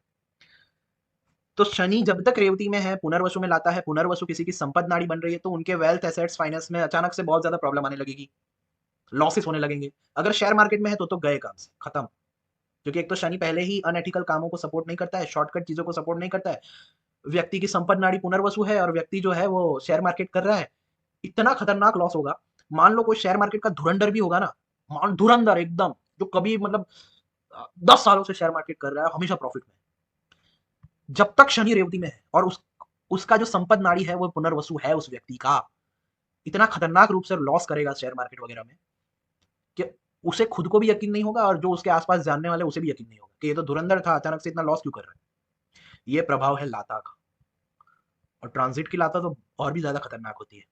तो शनि जब तक रेवती में है, पुनर्वसु में लाता है, पुनर्वसु किसी की संपद नाड़ी बन रही है, तो उनके वेल्थ, एसेट्स, फाइनेंस में अचानक से बहुत ज्यादा प्रॉब्लम आने लगेगी, लॉसेस होने लगेंगे। अगर शेयर मार्केट में है तो गए काम से खत्म, क्योंकि एक तो शनि पहले ही अनएथिकल कामों को सपोर्ट नहीं करता है, शॉर्टकट चीजों को सपोर्ट नहीं करता है। व्यक्ति की संपद नाड़ी पुनर्वसु है और व्यक्ति जो है वो शेयर मार्केट कर रहा है, इतना खतरनाक लॉस होगा। मान लो कोई शेयर मार्केट का धुरंधर भी होगा ना, मान धुरंधर एकदम, जो कभी मतलब 10 सालों से शेयर मार्केट कर रहा है, हमेशा प्रॉफिट में, जब तक शनि रेवती में है और उसका जो संपद नाड़ी है वो पुनर्वसु है उस व्यक्ति का, इतना खतरनाक रूप से लॉस करेगा शेयर मार्केट वगैरह में कि उसे खुद को भी यकीन नहीं होगा और जो उसके आसपास जानने वाले उसे भी यकीन नहीं होगा कि ये तो धुरंधर था, अचानक से इतना लॉस क्यों कर रहा है। ये प्रभाव है लाता का। और ट्रांजिट की लाता तो और भी ज्यादा खतरनाक होती है।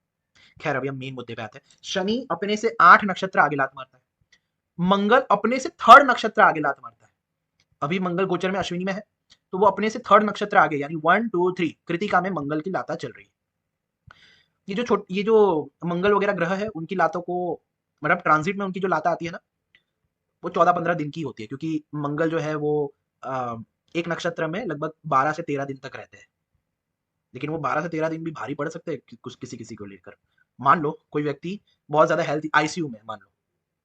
खैर अभी हम मेन मुद्दे पे आते हैं। शनि अपने से 8 नक्षत्र आगे लात मारता है, मंगल अपने से 3rd नक्षत्र आगे लात मारता है। अभी मंगल गोचर में अश्विनी में है, तो वो अपने से 3rd नक्षत्र आगे, यानी 1, 2, 3 कृतिका में मंगल की लाता चल रही है। ये जो मंगल वगैरह ग्रह है उनकी लातों को मतलब ट्रांजिट में उनकी जो लाता आती है ना, वो 14-15 दिन की होती है, क्योंकि मंगल जो है वो अ, एक नक्षत्र में लगभग 12 से 13 दिन तक रहते हैं। लेकिन वो 12 से 13 दिन भी भारी पड़ सकते हैं कुछ किसी किसी को लेकर। मान लो कोई व्यक्ति बहुत ज्यादा हेल्थ आईसीयू में, मान लो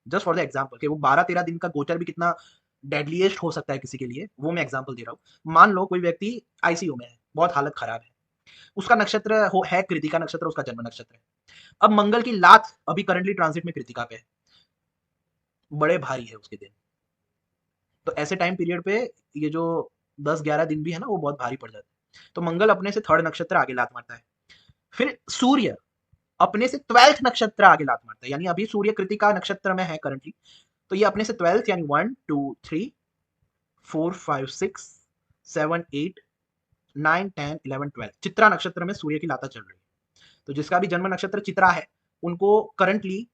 जस्ट फॉर द एग्जाम्पल कि वो 12-13 दिन का गोचर भी कितना डेडलीस्ट हो सकता है किसी के लिए, वो मैं एग्जाम्पल दे रहा हूँ। मान लो कोई व्यक्ति आईसीयू में है, बहुत हालत खराब है, उसका नक्षत्र हो है कृतिका नक्षत्र, उसका जन्म नक्षत्र है। अब मंगल की लात अभी करंटली ट्रांजिट में कृतिका पे है, बड़े भारी है उसके दिन। तो ऐसे टाइम पीरियड पे ये जो 10-11 दिन भी है ना, वो बहुत भारी पड़ जाते हैं। तो मंगल अपने से थर्ड नक्षत्र आगे लात मारता है। फिर सूर्य अपने से 12th नक्षत्र आगे लात मारता है, यानी अभी सूर्य कृतिका नक्षत्र में है करंटली, तो ये अपने से 12th यानी 1 2 3 4 5 6 7 8 9 10 11 12 चित्रा नक्षत्र में सूर्य की लाता चल रही है। तो जिसका भी जन्म नक्षत्र चित्रा है, उनको करंटली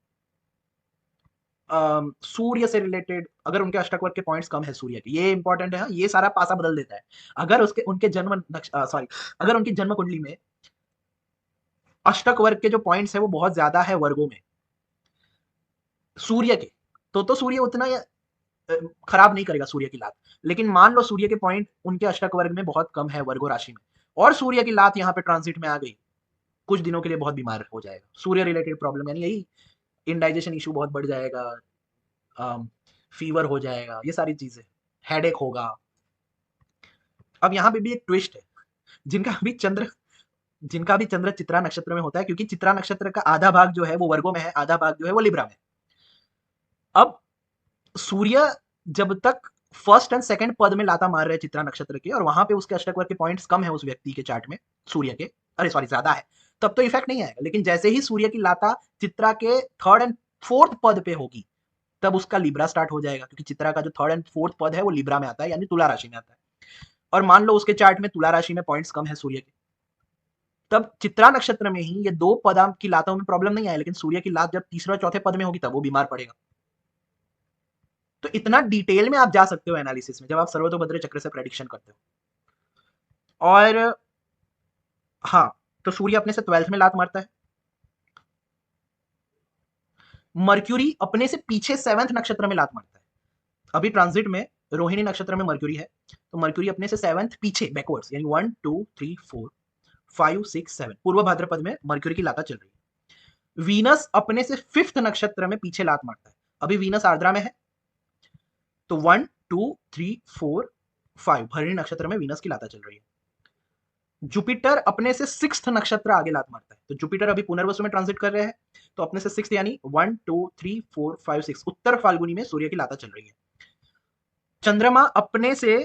सूर्य से रिलेटेड अगर उनके अष्टक वर्ग के पॉइंट्स कम है सूर्य के, ये इंपॉर्टेंट है, हाँ, ये सारा पासा बदल देता है। अगर उसके उनके जन्म सॉरी अगर उनकी जन्म कुंडली में अष्टक वर्ग के जो पॉइंट्स है वो बहुत ज्यादा है वर्गों में सूर्य के, तो सूर्य उतना खराब नहीं करेगा सूर्य की लात। लेकिन मान लो सूर्य के पॉइंट उनके अष्टक वर्ग में बहुत कम है वर्गो राशि में, और सूर्य की लात यहाँ पे ट्रांसिट में आ गई, कुछ दिनों के लिए बहुत बीमार हो जाएगा। सूर्य रिलेटेड प्रॉब्लम यानी यही इंडाइजेशन इशू बहुत बढ़ जाएगा, फीवर हो जाएगा, ये सारी चीजें, हेडेक होगा। अब यहाँ पे भी एक ट्विस्ट है, जिनका भी चंद्र जिनका भी चंद्र चित्रा नक्षत्र में होता है, क्योंकि चित्रा नक्षत्र का आधा भाग जो है वो वर्गों में है, आधा भाग जो है वो लिब्रा में। अब सूर्य जब तक फर्स्ट एंड सेकंड पद में लाता मार रहे हैं चित्रा नक्षत्र के, और वहां पे उसके अष्टक वर्ग के पॉइंट्स कम है उस व्यक्ति के चार्ट में सूर्य के, अरे सॉरी ज्यादा है, तब तो इफेक्ट नहीं आएगा। लेकिन जैसे ही सूर्य की लाता चित्रा के थर्ड एंड फोर्थ पद पे होगी, तब उसका लिब्रा स्टार्ट हो जाएगा, क्योंकि चित्रा का जो थर्ड एंड फोर्थ पद है वो लिब्रा में आता है, यानी तुला राशि में आता है। और मान लो उसके चार्ट में तुला राशि में पॉइंट्स कम है सूर्य के, तब चित्रा नक्षत्र में ही ये दो पदा की लातों में प्रॉब्लम नहीं आए, लेकिन सूर्य की लात जब तीसरे और चौथे पद में होगी तब वो बीमार पड़ेगा। तो इतना डिटेल में आप जा सकते हो एनालिसिस में जब आप सर्वतोभद्र चक्र से प्रेडिक्शन करते हो। और हाँ, तो सूर्य अपने से 12th में लात मारता है। मर्क्यूरी अपने से पीछे 7th नक्षत्र में लात मारता है। अभी ट्रांजिट में रोहिणी नक्षत्र में मर्क्यूरी है, तो मर्क्यूरी अपने से 7th पीछे बैकवर्ड्स, यानी 1 2 3 4 5 6 7 पूर्व भाद्रपद में मर्क्यूरी की लाता चल रही है। वीनस अपने से 5th नक्षत्र में पीछे लात मारता है। अभी वीनस आर्द्रा में है, तो 1 2 3 4 5 भरणी नक्षत्र में वीनस की लाता चल रही है। जुपिटर अपने से 6th नक्षत्र आगे लात मारता है, तो जुपिटर अभी पुनर्वसु में ट्रांजिट कर रहे हैं, तो अपने से 6th यानी 1 2 3 4 5 6 उत्तर फाल्गुनी में सूर्य की लाता चल रही है। चंद्रमा अपने से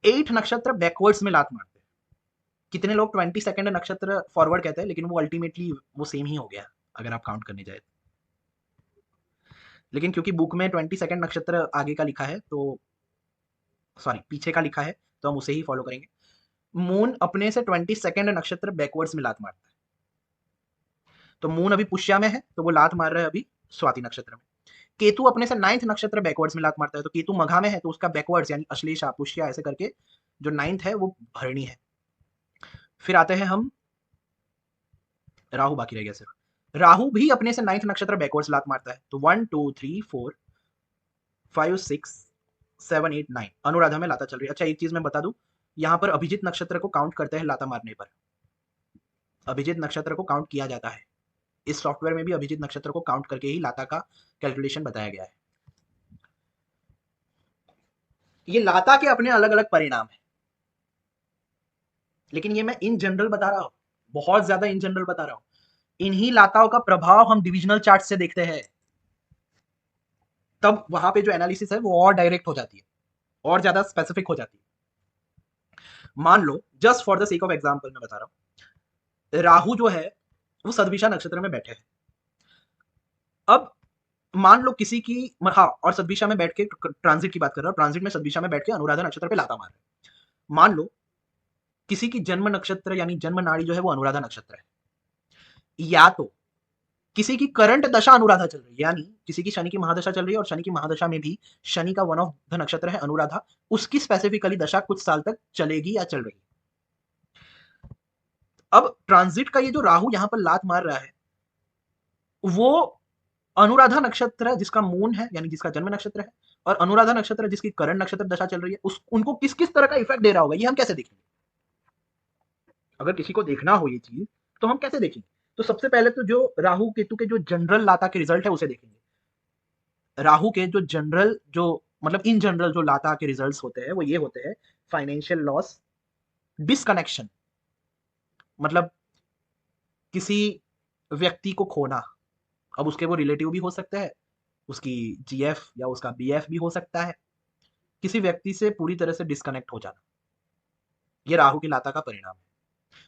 8 नक्षत्र बैकवर्ड्स में लात मारते हैं। कितने लोग 22nd नक्षत्र फॉरवर्ड कहते हैं, लेकिन वो अल्टीमेटली वो सेम ही हो गया अगर आप काउंट करने जाए। लेकिन क्योंकि बुक में 22nd नक्षत्र आगे का लिखा है, तो सॉरी पीछे का लिखा है, तो हम उसे ही फॉलो करेंगे। मून अपने से 22nd नक्षत्र बैकवर्ड्स में लात मारता है, तो मून अभी पुष्या में है, तो वो लात मार रहा है अभी स्वाति नक्षत्र में। केतु अपने से 9th नक्षत्र बैकवर्ड्स में लात मारता है, तो केतु मघा में है, तो उसका बैकवर्ड्स यानी अश्लेषा पुष्या ऐसे करके जो 9th है वो भरणी है। फिर आते हैं हम राहु, बाकी रह गया सिर्फ। राहु भी अपने से 9th नक्षत्र बैकवर्ड्स लात मारता है, तो 1 2 3 4 5 6 7 8 9 अनुराधा में लाता चल रही है। अच्छा एक चीज मैं बता दूं, यहाँ पर अभिजित नक्षत्र को काउंट करते हैं लाता मारने पर, अभिजित नक्षत्र को काउंट किया जाता है। इस सॉफ्टवेयर में भी अभिजित नक्षत्र को काउंट करके ही लाता का कैलकुलेशन बताया गया है। ये लाता के अपने अलग अलग परिणाम है, लेकिन ये मैं इन जनरल बता रहा हूं, बहुत ज्यादा इन जनरल बता रहा हूं। इन्हीं लाताओं का प्रभाव हम डिविजनल चार्ट से देखते हैं, तब वहां पे जो एनालिसिस है वो और डायरेक्ट हो जाती है, और ज्यादा स्पेसिफिक हो जाती है। मान लो just for the sake of example मैं बता रहा हूं, राहु जो है वो सदभिषा नक्षत्र में बैठे हैं। अब मान लो किसी की, हाँ, और सदभिषा में बैठ के ट्रांजिट की बात कर रहा हूं, ट्रांजिट में सदभिषा में बैठ के अनुराधा नक्षत्र पे लाता मार रहे हैं। मान लो किसी की जन्म नक्षत्र यानी जन्म नाड़ी जो है वो अनुराधा नक्षत्र है, या तो किसी की करंट दशा अनुराधा चल रही है, यानी किसी की शनि की महादशा चल रही है, और शनि की महादशा में भी शनि का वन ऑफ द नक्षत्र है अनुराधा, उसकी स्पेसिफिकली दशा कुछ साल तक चलेगी या चल रही है। अब ट्रांजिट का ये जो राहु यहां पर लात मार रहा है, वो अनुराधा नक्षत्र जिसका मून है यानी जिसका जन्म नक्षत्र है, और अनुराधा नक्षत्र जिसकी करंट नक्षत्र दशा चल रही है, उनको किस किस तरह का इफेक्ट दे रहा होगा ये हम कैसे देखेंगे? अगर किसी को देखना हो ये चीज तो हम कैसे देखेंगे? तो सबसे पहले तो जो राहु केतु के जो जनरल लाता के रिजल्ट है उसे देखेंगे। राहु के जो जनरल, जो मतलब इन जनरल जो लाता के रिजल्ट्स होते हैं वो ये होते हैं: फाइनेंशियल लॉस, डिसकनेक्शन, मतलब किसी व्यक्ति को खोना, अब उसके वो रिलेटिव भी हो सकते हैं, उसकी जीएफ या उसका बीएफ भी हो सकता है, किसी व्यक्ति से पूरी तरह से डिस्कनेक्ट हो जाना, ये राहु की लाता का परिणाम है।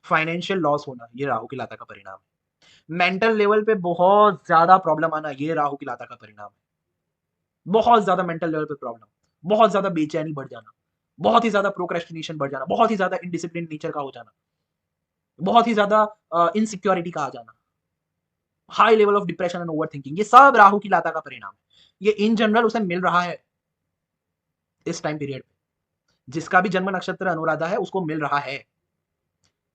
फाइनेंशियल लॉस होना, ये राहु की लाता का परिणाम है। मेंटल लेवल पे बहुत ज्यादा प्रॉब्लम आना, ये राहु की लाता का परिणाम है। बहुत ज्यादा मेंटल लेवल पे प्रॉब्लम, बहुत ज्यादा बेचैनी बढ़ जाना, बहुत ही ज्यादा प्रोक्रेस्टिनेशन बढ़ जाना, बहुत ही ज्यादा इनडिसिप्लिन नेचर का हो जाना, बहुत ही ज्यादा इनसिक्योरिटी का आ जाना, high level of depression and over thinking, ये सब राहु की लाता का परिणाम है। ये इन जनरल उसे मिल रहा है इस टाइम पीरियड में। जिसका भी जन्म नक्षत्र अनुराधा है उसको मिल रहा है,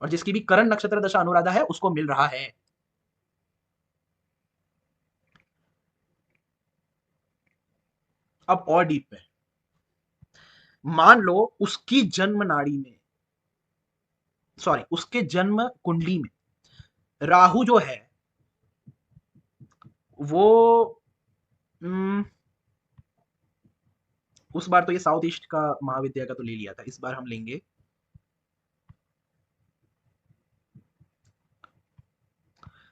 और जिसकी भी करण नक्षत्र दशा अनुराधा है उसको मिल रहा है। अब और डीप में, मान लो उसकी जन्म नाड़ी में, सॉरी उसके जन्म कुंडली में राहु जो है वो उस बार तो ये साउथ ईस्ट का महाविद्या का तो ले लिया था, इस बार हम लेंगे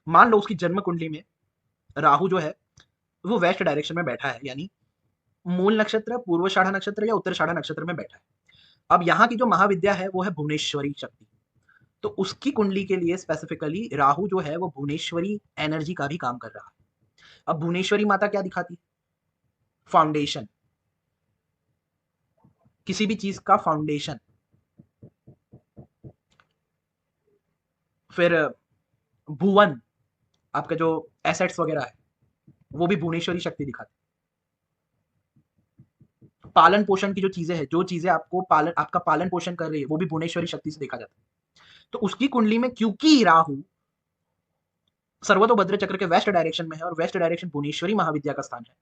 मान लो उसकी जन्म कुंडली में राहु जो है वो वेस्ट डायरेक्शन में बैठा है, यानी मूल नक्षत्र, पूर्वाषाढ़ा नक्षत्र या उत्तराषाढ़ा नक्षत्र में बैठा है। अब यहाँ की जो महाविद्या है वो है भुवनेश्वरी शक्ति, तो उसकी कुंडली के लिए स्पेसिफिकली राहु जो है वो भुवनेश्वरी एनर्जी का भी काम कर रहा है। अब भुवनेश्वरी माता क्या दिखाती? फाउंडेशन, किसी भी चीज का फाउंडेशन। फिर भुवन, आपका जो एसेट्स वगैरह है वो भी भुवनेश्वरी शक्ति दिखाती है। पालन पोषण की जो चीजें हैं, जो चीजें आपको पालन, आपका पालन पोषण कर रही है, वो भी भुवनेश्वरी शक्ति से देखा जाता है। तो उसकी कुंडली में क्योंकि राहु सर्वतोभद्र चक्र के वेस्ट डायरेक्शन में है और वेस्ट डायरेक्शन भुवनेश्वरी महाविद्या का स्थान है,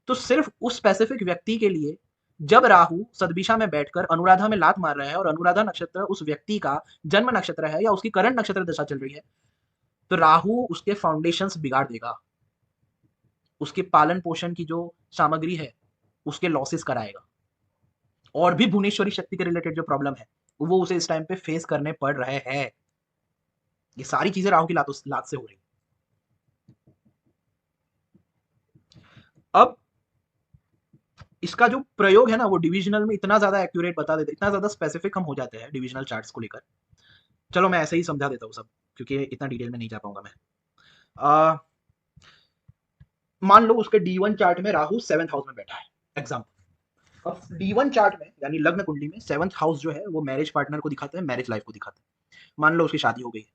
तो सिर्फ उस स्पेसिफिक व्यक्ति के लिए जब राहु सदभिषा में बैठकर अनुराधा में लात मार रहा है और अनुराधा नक्षत्र उस व्यक्ति का जन्म नक्षत्र है या उसकी करंट नक्षत्र दशा चल रही है, तो राहु उसके फाउंडेशंस बिगाड़ देगा, उसके पालन पोषण की जो सामग्री है उसके लॉसेस कराएगा, और भी भुवनेश्वरी शक्ति के रिलेटेड जो प्रॉब्लम है वो उसे इस टाइम पे फेस करने पड़ रहे हैं। ये सारी चीजें राहु की लात से हो रही। अब इसका जो प्रयोग है ना वो डिविजनल में इतना ज्यादा एक्यूरेट बता देते, इतना ज्यादा स्पेसिफिक हम हो जाते हैं डिविजनल चार्ट्स को लेकर। चलो मैं ऐसे ही समझा देता हूँ सब, क्योंकि इतना डिटेल में नहीं जा पाऊंगा मैं। मान लो उसके D1 चार्ट में राहु 7th हाउस में बैठा है, एग्जाम्पल। अब D1 चार्ट में यानी लग्न कुंडली में 7th हाउस जो है वो मैरिज पार्टनर को दिखाते हैं, मैरिज लाइफ को दिखाते हैं। मान लो उसकी शादी हो गई है,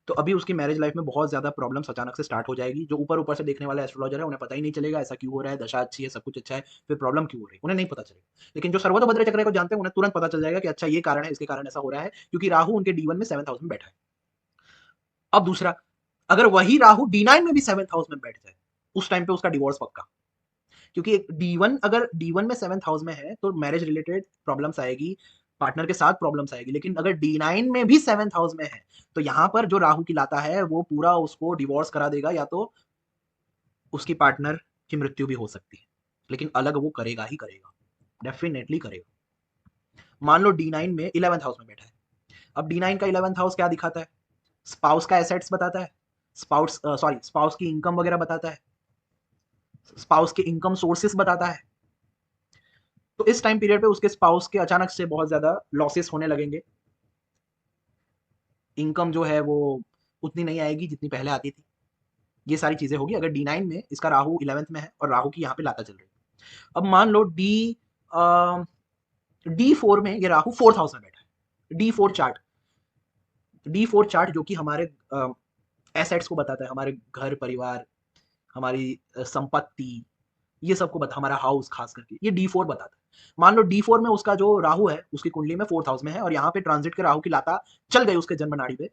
तो अभी उसकी मैरिज लाइफ में बहुत ज्यादा प्रॉब्लम्स अचानक से स्टार्ट हो जाएगी। जो ऊपर ऊपर से देखने वाला एस्ट्रोलॉजर है उन्हें पता ही नहीं चलेगा ऐसा क्यों हो रहा है, दशा अच्छी है, सब कुछ अच्छा है, फिर प्रॉब्लम क्यों हो रही है उन्हें नहीं पता चलेगा। लेकिन जो सर्वतोभद्र चक्र को जानते हैं उन्हें तुरंत पता चल जाएगा कि अच्छा ये कारण है, इसके कारण ऐसा हो रहा है, क्योंकि राहु उनके D1 में 7th हाउस में बैठा है। अब दूसरा, अगर वही राहु D9 में भी 7th हाउस में बैठ जाए, उस टाइम पे उसका डिवोर्स पक्का, क्योंकि D1 अगर D1 में 7th हाउस में है तो मैरिज रिलेटेड प्रॉब्लम्स आएगी, पार्टनर के साथ प्रॉब्लम्स आएगी। लेकिन अगर D9 में भी 7th हाउस में है तो यहां पर जो राहु की लाता है वो पूरा उसको डिवोर्स करा देगा, या तो उसकी पार्टनर की मृत्यु भी हो सकती है, लेकिन अलग वो करेगा ही करेगा, डेफिनेटली करेगा। मान लो D9 में 11th हाउस में बैठा है। अब D9 का 11th हाउस क्या दिखाता है? स्पाउस का एसेट्स बताता है, स्पाउस की इनकम वगैरह बताता है, स्पाउस के इनकम सोर्सेस बताता है। तो इस टाइम पीरियड पे उसके स्पाउस के अचानक से बहुत ज्यादा लॉसेस होने लगेंगे, इनकम जो है वो उतनी नहीं आएगी जितनी पहले आती थी। ये सारी चीजें होगी अगर D9 में इसका राहु 11th में है और राहु की यहाँ पे लाता चल रही है। अब मान लो D4 में ये राहु 4th हाउस में बैठा है। D4 चार्ट जो कि हमारे एसेट्स को बताता है, हमारे घर परिवार, हमारी संपत्ति, ये सबको बता, हमारा हाउस खास करके ये D4 बताता है। मान लो D4 में उसका जो राहु है उसकी कुंडली में 4th हाउस में है और यहाँ पे ट्रांजिट के राहु की लाता चल गई उसके जन्म नाड़ी पे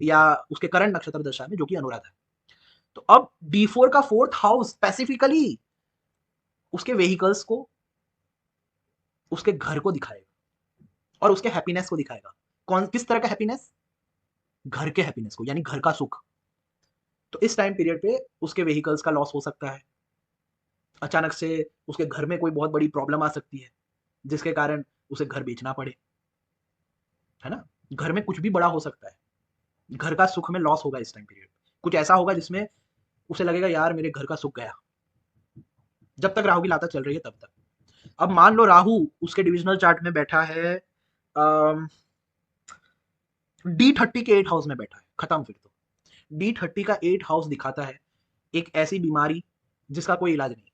या उसके करंट नक्षत्र दशा में जो कि अनुराधा है। तो अब D4 का 4th हाउस स्पेसिफिकली उसके व्हीकल्स को, उसके घर को दिखाएगा और उसके हैप्पीनेस को दिखाएगा। कौन किस तरह का हैप्पीनेस? घर के हैप्पीनेस को, यानी घर का सुख। तो इस टाइम पीरियड पे उसके व्हीकल्स का लॉस हो सकता है, अचानक से उसके घर में कोई बहुत बड़ी प्रॉब्लम आ सकती है जिसके कारण उसे घर बेचना पड़े, है ना? घर में कुछ भी बड़ा हो सकता है। घर का सुख में लॉस होगा इस टाइम पीरियड। कुछ ऐसा होगा जिसमें उसे लगेगा यार मेरे घर का सुख गया, जब तक राहु की लाता चल रही है तब तक। अब मान लो राहु उसके डिविजनल चार्ट में बैठा है, D30 के 8 हाउस में बैठा है, खत्म फिर तो। D30 का 8 हाउस दिखाता है एक ऐसी बीमारी जिसका कोई इलाज नहीं,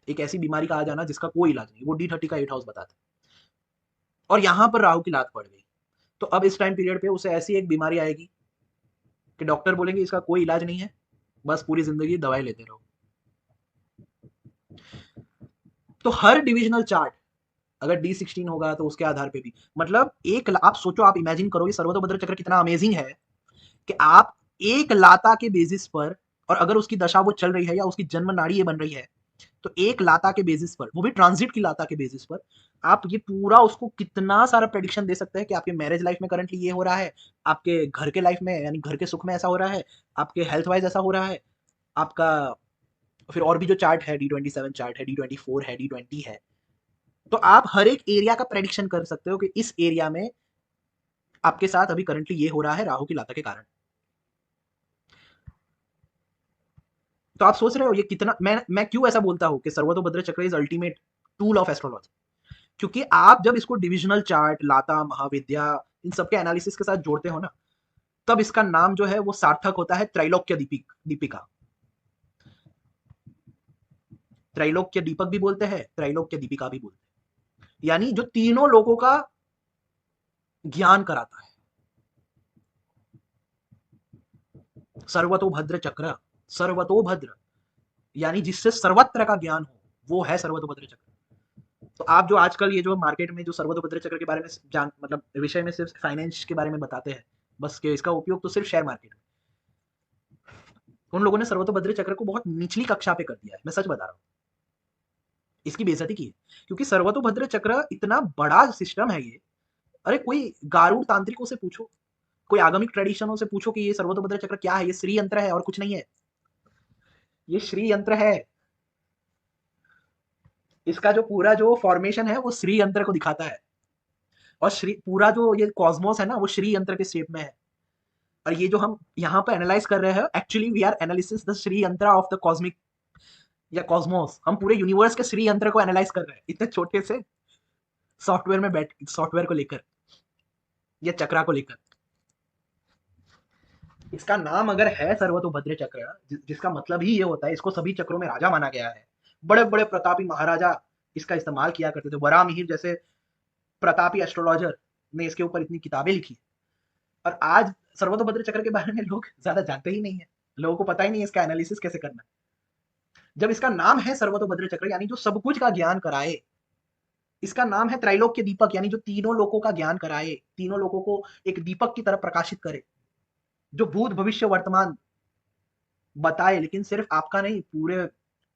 एक ऐसी बीमारी का आ जाना जिसका कोई इलाज नहीं, वो D30 का 8 हाउस बताता है। और यहां पर राहु की लात पड़ गई, तो अब इस टाइम पीरियड पे उसे ऐसी एक बीमारी आएगी कि डॉक्टर बोलेंगे इसका कोई इलाज नहीं है, बस पूरी जिंदगी दवाई लेते रहो। तो हर डिविजनल चार्ट अगर D16 होगा तो उसके आधार पे भी, मतलब आप सोचो, आप इमेजिन करो ये सर्वतोभद्र चक्र कितना अमेजिंग है कि आप एक लाता के बेसिस पर, और अगर उसकी दशा वो चल रही है या उसकी जन्म नाड़ी ये बन रही है, तो एक लाता के बेसिस पर, वो भी ट्रांजिट की लाता के बेसिस पर, आप ये पूरा उसको कितना सारा प्रेडिक्शन दे सकते हैं कि आपके मैरिज लाइफ में करंटली ये हो रहा है, आपके घर के लाइफ में यानी घर के सुख में ऐसा हो रहा है, आपके हेल्थ वाइज ऐसा हो रहा है, आपका फिर और भी जो चार्ट है, D27 चार्ट है, D24 है, D20 है, तो आप हर एक एरिया का प्रेडिक्शन कर सकते हो कि इस एरिया में आपके साथ अभी करंटली ये हो रहा है राहु की लाता के कारण। तो आप सोच रहे हो ये कितना, मैं क्यों ऐसा बोलता हूं कि सर्वतोभद्र चक्र is ultimate tool of astrology, क्योंकि आप जब इसको डिविजनल चार्ट, लाता, महाविद्या, इन सबके एनालिसिस के साथ जोड़ते हो ना, तब इसका नाम जो है वो सार्थक होता है त्रैलोक्य दीपिका। त्रैलोक्य दीपक भी बोलते हैं, त्रैलोक्य दीपिका भी बोलते हैं, यानी जो तीनों लोगों का ज्ञान कराता है। सर्वतोभद्र चक्र, सर्वतोभद्र यानी जिससे सर्वत्र का ज्ञान हो, वो है सर्वतोभद्र चक्र। तो आप जो आजकल ये जो मार्केट में जो सर्वतोभद्र चक्र के बारे में जान, मतलब विषय में सिर्फ फाइनेंस के बारे में बताते हैं बस, के इसका उपयोग तो सिर्फ शेयर मार्केट में, उन लोगों ने सर्वतोभद्र चक्र को बहुत निचली कक्षा पे कर दिया है, मैं सच बता रहा हूँ, इसकी बेइज्जती की है। क्योंकि सर्वतोभद्र चक्र इतना बड़ा सिस्टम है ये, अरे कोई गारूड़ तांत्रिकों से पूछो, कोई आगमिक ट्रेडिशनों से पूछो कि ये सर्वतोभद्र चक्र क्या है, ये श्री यंत्र है और कुछ नहीं है, ये श्री यंत्र है। इसका जो पूरा जो फॉर्मेशन है वो श्री यंत्र को दिखाता है, और श्री पूरा जो ये कॉस्मोस है ना वो श्री यंत्र के शेप में है। और ये जो हम यहाँ पर एनालाइज कर रहे हैं, actually we are analysis the Shri yantra of the cosmic या कॉस्मोस, हम पूरे यूनिवर्स के श्री यंत्र को एनालाइज कर रहे हैं इतने छोटे से सॉफ्टवेयर में बैठ, सॉफ्टवेयर को लेकर या चक्रा को लेकर। इसका नाम अगर है सर्वतोभद्र चक्र, जिसका मतलब ही ये होता है, इसको सभी चक्रों में राजा माना गया है। बड़े बड़े प्रतापी महाराजा इसका इस्तेमाल किया करते थे, वरामिहिर जैसे प्रतापी एस्ट्रोलॉजर ने इसके ऊपर इतनी किताबें लिखी। और आज सर्वतोभद्र चक्र के बारे में लोग ज्यादा जानते ही नहीं है, लोगों को पता ही नहीं है इसका एनालिसिस कैसे करना है। जब इसका नाम है सर्वतोभद्र चक्र यानी जो सब कुछ का ज्ञान कराए, इसका नाम है त्रैलोक्य दीपक यानी जो तीनों लोगों का ज्ञान कराए, तीनों लोगों को एक दीपक की तरह प्रकाशित करे, जो भूत भविष्य वर्तमान बताए, लेकिन सिर्फ आपका नहीं, पूरे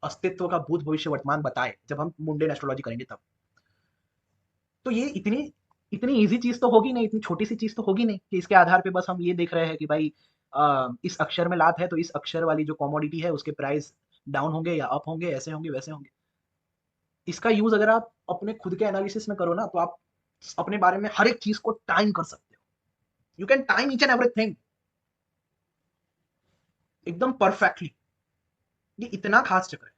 अस्तित्व का भूत भविष्य वर्तमान बताए, जब हम मुंडेन एस्ट्रोलॉजी करेंगे तब। तो ये इतनी इतनी इजी चीज तो होगी नहीं, इतनी छोटी सी चीज तो होगी नहीं कि इसके आधार पे बस हम ये देख रहे हैं कि भाई इस अक्षर में लात है तो इस अक्षर वाली जो कमोडिटी है उसके प्राइस डाउन होंगे या अप होंगे, ऐसे होंगे वैसे होंगे। इसका यूज अगर आप अपने खुद के एनालिसिस में करो ना, तो आप अपने बारे में हर एक चीज को टाइम कर सकते हो। You can time each and everything एकदम परफेक्टली। ये इतना खास चक्र है,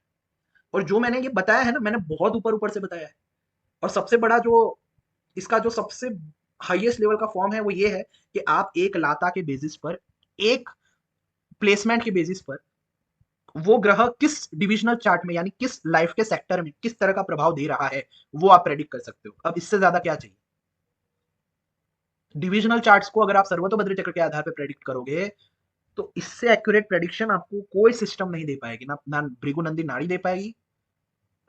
और जो मैंने ये बताया है ना, मैंने बहुत ऊपर ऊपर से बताया है। और सबसे बड़ा जो इसका जो सबसे हाईएस्ट लेवल का फॉर्म है वो ये है कि आप एक लाता के बेसिस पर, एक प्लेसमेंट के बेसिस पर, वो ग्रह किस डिविजनल चार्ट में यानी किस लाइफ के सेक्टर में किस तरह का प्रभाव दे रहा है, वो आप प्रेडिक्ट कर सकते हो। अब इससे ज्यादा क्या चाहिए। डिविजनल चार्ट्स को अगर आप सर्वतोभद्र चक्र के आधार पर प्रेडिक्ट करोगे, तो इससे एक्यूरेट प्रेडिक्शन आपको कोई सिस्टम नहीं दे पाएगी, ना भृगुनंदी नाड़ी दे पाएगी,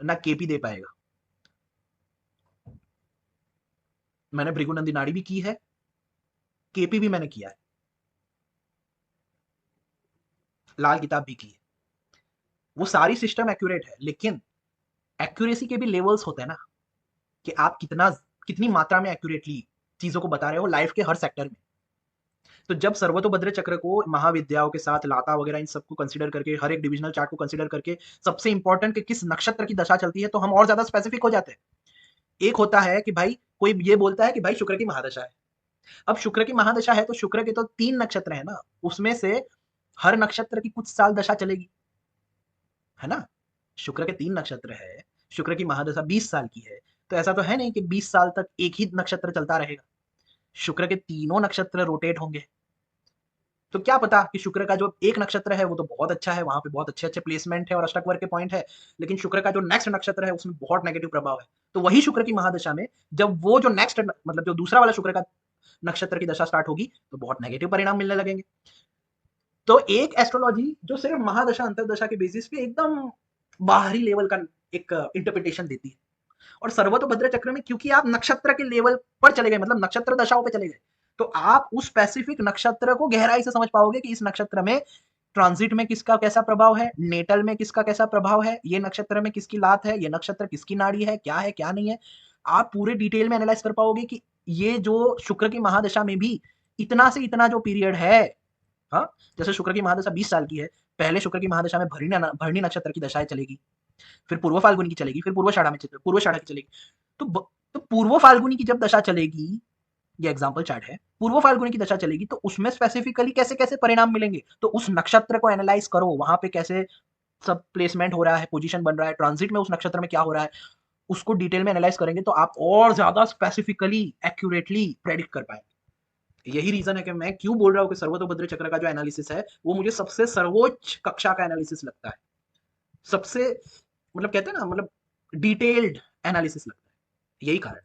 ना केपी दे पाएगा। मैंने भृगुनंदी नाड़ी भी की है, केपी भी मैंने किया है, लाल किताब भी की है। वो सारी सिस्टम एक्यूरेट है, लेकिन एक्यूरेसी के भी लेवल्स होते हैं ना, कि आप कितनी मात्रा में एक्यूरेटली चीजों को बता रहे हो लाइफ के हर सेक्टर में। तो जब सर्वतोभद्र चक्र को महाविद्याओं के साथ, लाता वगैरह इन सबको कंसीडर करके, हर एक डिविजनल चार्ट को कंसीडर करके, सबसे इंपॉर्टेंट कि किस नक्षत्र की दशा चलती है, तो हम और ज्यादा स्पेसिफिक हो जाते हैं। एक होता है कि भाई कोई ये बोलता है कि भाई शुक्र की महादशा है, अब शुक्र की महादशा है तो शुक्र के तो 3 नक्षत्र है ना, उसमें से हर नक्षत्र की कुछ साल दशा चलेगी, है ना? शुक्र के 3 नक्षत्र है, शुक्र की महादशा 20 साल की है, तो ऐसा तो है नहीं कि 20 साल तक एक ही नक्षत्र चलता रहेगा। शुक्र के तीनों नक्षत्र रोटेट होंगे। तो क्या पता कि शुक्र का जो एक नक्षत्र है वो तो बहुत अच्छा है, वहां पे बहुत अच्छे अच्छे प्लेसमेंट है और अष्टक वर्ग के पॉइंट है, लेकिन शुक्र का जो नेक्स्ट नक्षत्र है उसमें बहुत नेगेटिव प्रभाव है। तो वही शुक्र की महादशा में जब वो जो नेक्स्ट मतलब जो दूसरा वाला शुक्र का नक्षत्र की दशा स्टार्ट होगी तो बहुत नेगेटिव परिणाम मिलने लगेंगे। तो एक एस्ट्रोलॉजी जो सिर्फ महादशा अंतरदशा के बेसिस पे एकदम बाहरी लेवल का एक इंटरप्रिटेशन देती है, और सर्वतोभद्र चक्र में क्योंकि आप नक्षत्र के लेवल पर चले गए, मतलब नक्षत्र दशाओं पे चले गए, तो आप उस स्पेसिफिक नक्षत्र को गहराई से समझ पाओगे कि इस नक्षत्र में ट्रांजिट में किसका कैसा प्रभाव है, नेटल में किसका कैसा प्रभाव है, ये नक्षत्र में किसकी लात है, ये नक्षत्र किसकी नाड़ी है क्या नहीं है। आप पूरे डिटेल में एनालाइज कर पाओगे कि ये जो शुक्र की महादशा में भी इतना से इतना जो पीरियड है, हाँ, जैसे शुक्र की महादशा 20 साल की है, पहले शुक्र की महादशा में भरणी नक्षत्र की दशाएं चलेगी, फिर पूर्व फाल्गुनी की चलेगी, फिर पूर्व की चलेगी। तो पूर्व फाल्गुनी की जब दशा चलेगी, ये एग्जाम्पल चार्ट है, पूर्व फाल्गुनी की दशा चलेगी तो उसमें स्पेसिफिकली कैसे कैसे परिणाम मिलेंगे, तो उस नक्षत्र को एनालाइज करो, वहां पे कैसे सब प्लेसमेंट हो रहा है, पोजीशन बन रहा है, ट्रांजिट में उस नक्षत्र में क्या हो रहा है, उसको डिटेल में एनालाइज करेंगे तो आप और ज्यादा स्पेसिफिकली एक्यूरेटली प्रेडिक्ट कर पाएंगे। यही रीजन है कि मैं क्यों बोल रहा हूँ कि सर्वतोभद्र चक्र का जो एनालिसिस है वो मुझे सबसे सर्वोच्च कक्षा का एनालिसिस लगता है, सबसे मतलब कहते हैं ना, मतलब डिटेल्ड एनालिसिस लगता है, यही कारण है।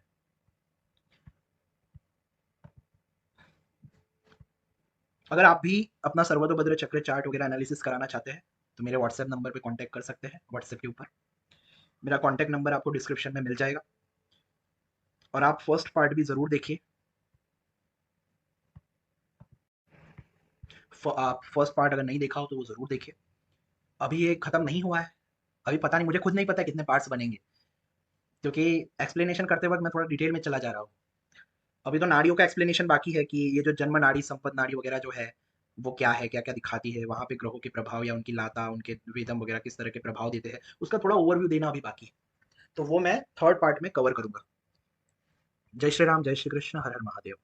अगर आप भी अपना सर्वतोभद्र चक्र चार्ट वगैरह एनालिसिस कराना चाहते हैं तो मेरे व्हाट्सएप नंबर पे कांटेक्ट कर सकते हैं, व्हाट्सएप के ऊपर मेरा कांटेक्ट नंबर आपको डिस्क्रिप्शन में मिल जाएगा। और आप फर्स्ट पार्ट भी जरूर देखिए, आप फर्स्ट पार्ट अगर नहीं देखा हो तो वो जरूर देखिए। अभी ये खत्म नहीं हुआ है, अभी पता नहीं, मुझे खुद नहीं पता कितने पार्ट्स बनेंगे, क्योंकि एक्सप्लेनेशन करते वक्त मैं थोड़ा डिटेल में चला जा रहा हूँ। अभी तो नाड़ियों का एक्सप्लेनेशन बाकी है कि ये जो जन्म नाड़ी संपद नाड़ी वगैरह जो है वो क्या है, क्या क्या दिखाती है, वहां पे ग्रहों के प्रभाव या उनकी लाता उनके वेदम वगैरह किस तरह के प्रभाव देते हैं, उसका थोड़ा ओवरव्यू देना अभी बाकी है, तो वो मैं थर्ड पार्ट में कवर करूंगा। जय श्री राम, जय श्री कृष्ण, हर हर महादेव।